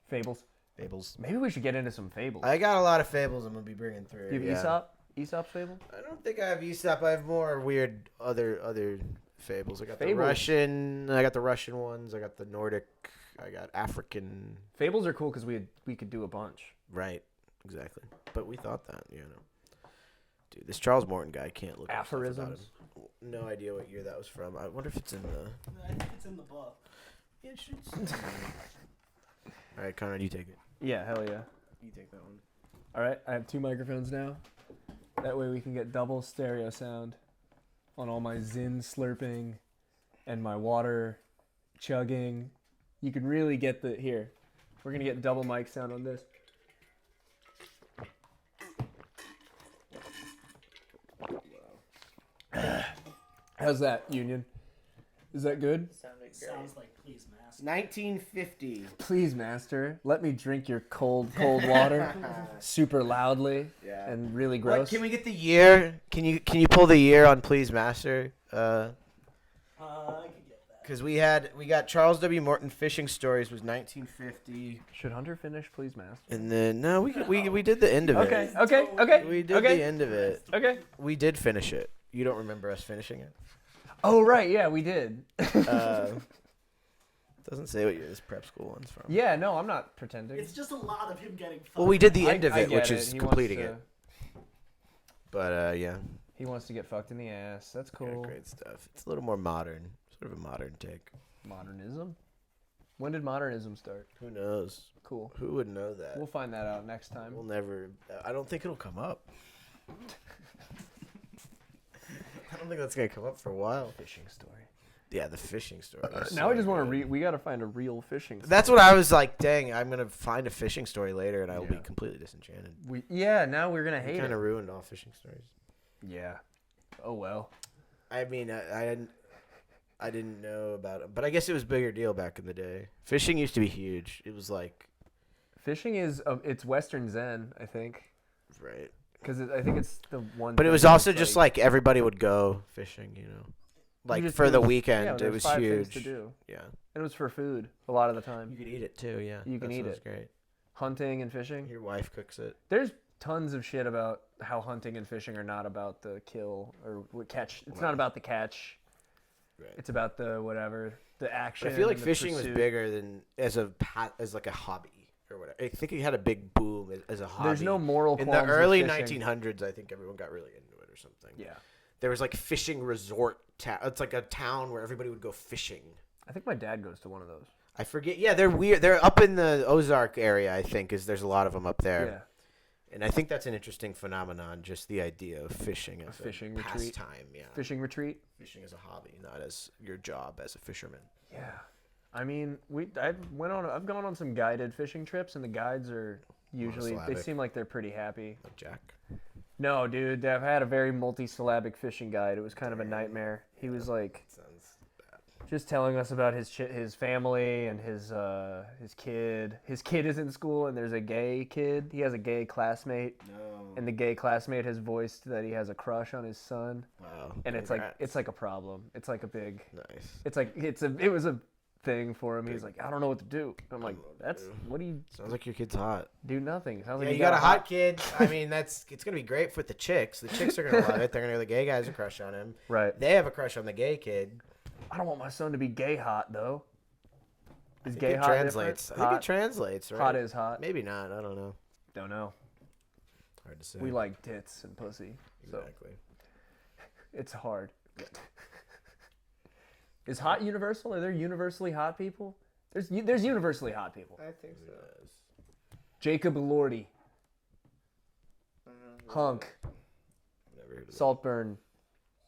Fables. fables. Maybe we should get into some fables. I got a lot of fables I'm gonna be bringing through. Do you have yeah. Aesop? Aesop's fable? I don't think I have Aesop. I have more weird other fables. I got the Fables. Russian. I got the Russian ones. I got the Nordic. I got African. Fables are cool because we could do a bunch. Right, exactly. But we thought that, Dude, this Charles Morton guy can't look up stuff about Aphorisms. him. No idea what year that was from. I wonder if it's in the. I think it's in the book. Yeah, it should. All right, Conrad, you take it. Yeah, hell yeah. You take that one. All right, I have 2 microphones now. That way we can get double stereo sound on all my Zin slurping and my water chugging. You can really get here. We're going to get double mic sound on this. How's that, Union? Is that good? Sounded great. Sounds like Please Master. 1950. Please, master, let me drink your cold water super loudly Yeah. and really What, gross. can we get the year? Can you pull the year on Please Master? I could get that. Because we got Charles W. Morton Fishing Stories was 1950, Should Hunter finish Please, master? and then no, we did the end of Okay, it. okay, okay. We did okay. the end of it. Okay. We did finish it. You don't remember us finishing it? Oh right, yeah, we did. Doesn't say what this prep school one's from. Yeah, no, I'm not pretending. It's just a lot of him getting fucked. Well, we did the end of I it, get which it. is He completing wants it. But yeah. He wants to get fucked in the ass. That's Yeah, cool. great stuff. It's a little more modern, sort of a modern take. Modernism? When did modernism start? Who knows? Cool. Who would know that? We'll find that out next time. We'll never. I don't think it'll come up. I don't think that's gonna come up for a while. Fishing story. Yeah, the fishing story. Now I just want to we got to find a real fishing story. That's what I was like. Dang, I'm gonna find a fishing story later, and I will be Yeah. completely disenchanted. Now we're going to We hate kind it. of ruined all fishing stories. Yeah. Oh well. I mean, I didn't know about it, but I guess it was a bigger deal back in the day. Fishing used to be huge. It was like, Fishing is it's Western Zen, I think, right. because I think it's the one. But it thing was that's also just like everybody would go fishing, you know, like just- for it the was- weekend. yeah, It there was 5 things huge. to do. Yeah, And it was for food a lot of the time. you could eat it too. Yeah, You can That's eat what's it. Great. Hunting and fishing. Your wife cooks it. There's tons of shit about how hunting and fishing are not about the kill or catch. It's not about the catch. Right. It's about the whatever, the action. But I feel like and the fishing was pursuit. bigger than as like a hobby or whatever. I think it had a big boom as a hobby. There's no moral in the qualms with early fishing. 1900s. I think everyone got really into it or something. Yeah, There was like fishing resort. It's like a town where everybody would go fishing. I think my dad goes to one of those. I forget. Yeah, they're weird. They're up in the Ozark area, I think, is there's a lot of them up there. Yeah. And I think that's an interesting phenomenon, just the idea of fishing as fishing a retreat. pastime. Yeah, Fishing retreat. fishing as a hobby, not as your job as a fisherman. Yeah, I mean, I've gone on some guided fishing trips, and the guides are usually they Monosyllabic. seem like they're pretty happy. Like Jack. No, dude, I've had a very multi-syllabic fishing guide. It was kind of a nightmare. He was like Sounds bad. just telling us about his family and his kid. His kid is in school, and there's a gay kid. He has a gay classmate, No. and the gay classmate has voiced that he has a crush on his son. Wow. And it's Congrats. like a problem. It's like a big. Nice. It was a thing for him. He's like, I don't know what to do. I'm like, know what to that's do. what do you Sounds like your kid's hot. do? Nothing. Sounds Yeah, like you got a hot kid. I mean, it's gonna be great for the chicks. The chicks are gonna love it. They're gonna. The gay guys a crush on him. Right. They have a crush on the gay kid. I don't want my son to be gay hot though. I Is think gay it hot translates. different? I think Hot, it translates. Right? hot is hot. Maybe not. I don't know. Don't know. Hard to say. We like tits and pussy, so Exactly. it's hard. Is hot universal? Are there universally hot people? There's universally hot people. I think so. Jacob Elordi, Hunk, Never heard of that. Saltburn,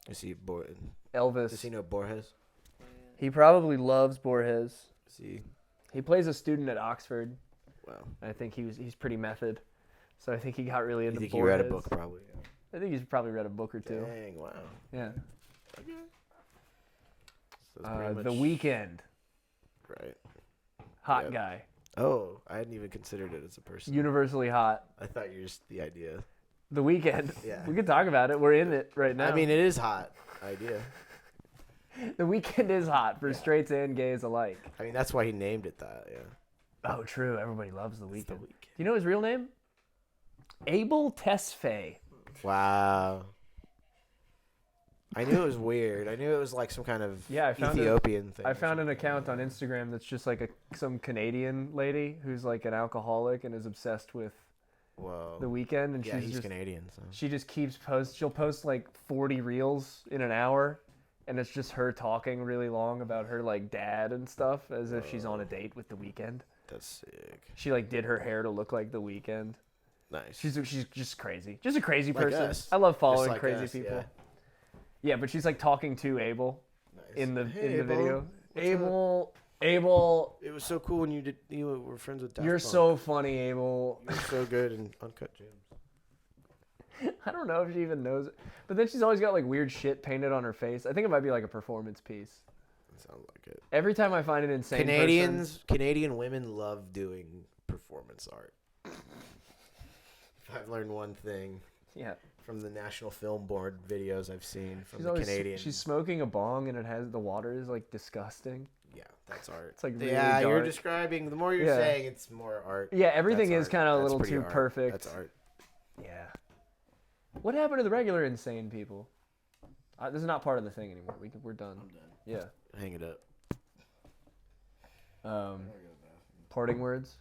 Is he Does Elvis. he know Borges? He probably loves Borges. Is he? He plays a student at Oxford. Wow. I think he's pretty method, so I think he got really You into think he Borges. read a book probably? I think he's probably read a book or two. Dang! Wow. Yeah. Okay. So it's pretty The much- Weekend, Right. hot Yep. guy, Oh, I hadn't even considered it as a person. universally hot. I thought you were just the idea. The Weekend. Yeah. We could talk about it. We're in it right now. I mean, it is hot idea. The Weekend is hot for straights and gays alike. I mean, that's why he named it that. Yeah. Oh, true. Everybody loves The It's Weekend. The Weeknd. Do you know his real name? Abel Tesfaye. Wow. I knew it was weird. I knew it was like some kind of Yeah, I found Ethiopian thing. I or found an something. account on Instagram that's just like some Canadian lady who's like an alcoholic and is obsessed with Whoa. The Weekend, and Yeah, she's he's just Canadian. So. she just keeps she'll post like 40 reels in an hour, and it's just her talking really long about her like dad and stuff as if she's on a date with The Weekend. That's sick. She like did her hair to look like The Weekend. Nice. She's just crazy. Just a crazy Like person. us. I love Just following like crazy us, people. yeah. Yeah, but she's like talking to Abel Nice. in the Hey, in the Abel. video. What's Abel, It was so cool when you were friends with Daft you're Punk. so funny, Abel. You're so good in Uncut Gems. I don't know if she even knows it. But then she's always got like weird shit painted on her face. I think it might be like a performance piece. Sounds like it. Every time I find an insane Canadian women love doing performance art. If I've learned one thing person, yeah, from the National Film Board videos I've seen from she's the always Canadian. she's smoking a bong and it has the water is like disgusting. Yeah, that's art. It's like really yeah, you're dark. describing. The more you're Yeah. saying, it's more art. Yeah, everything That's is art. kind of a That's little pretty too art. perfect. That's art. Yeah. What happened to the regular insane people? This is not part of the thing anymore. We're done. I'm done. Yeah. Hang it up. Parting words.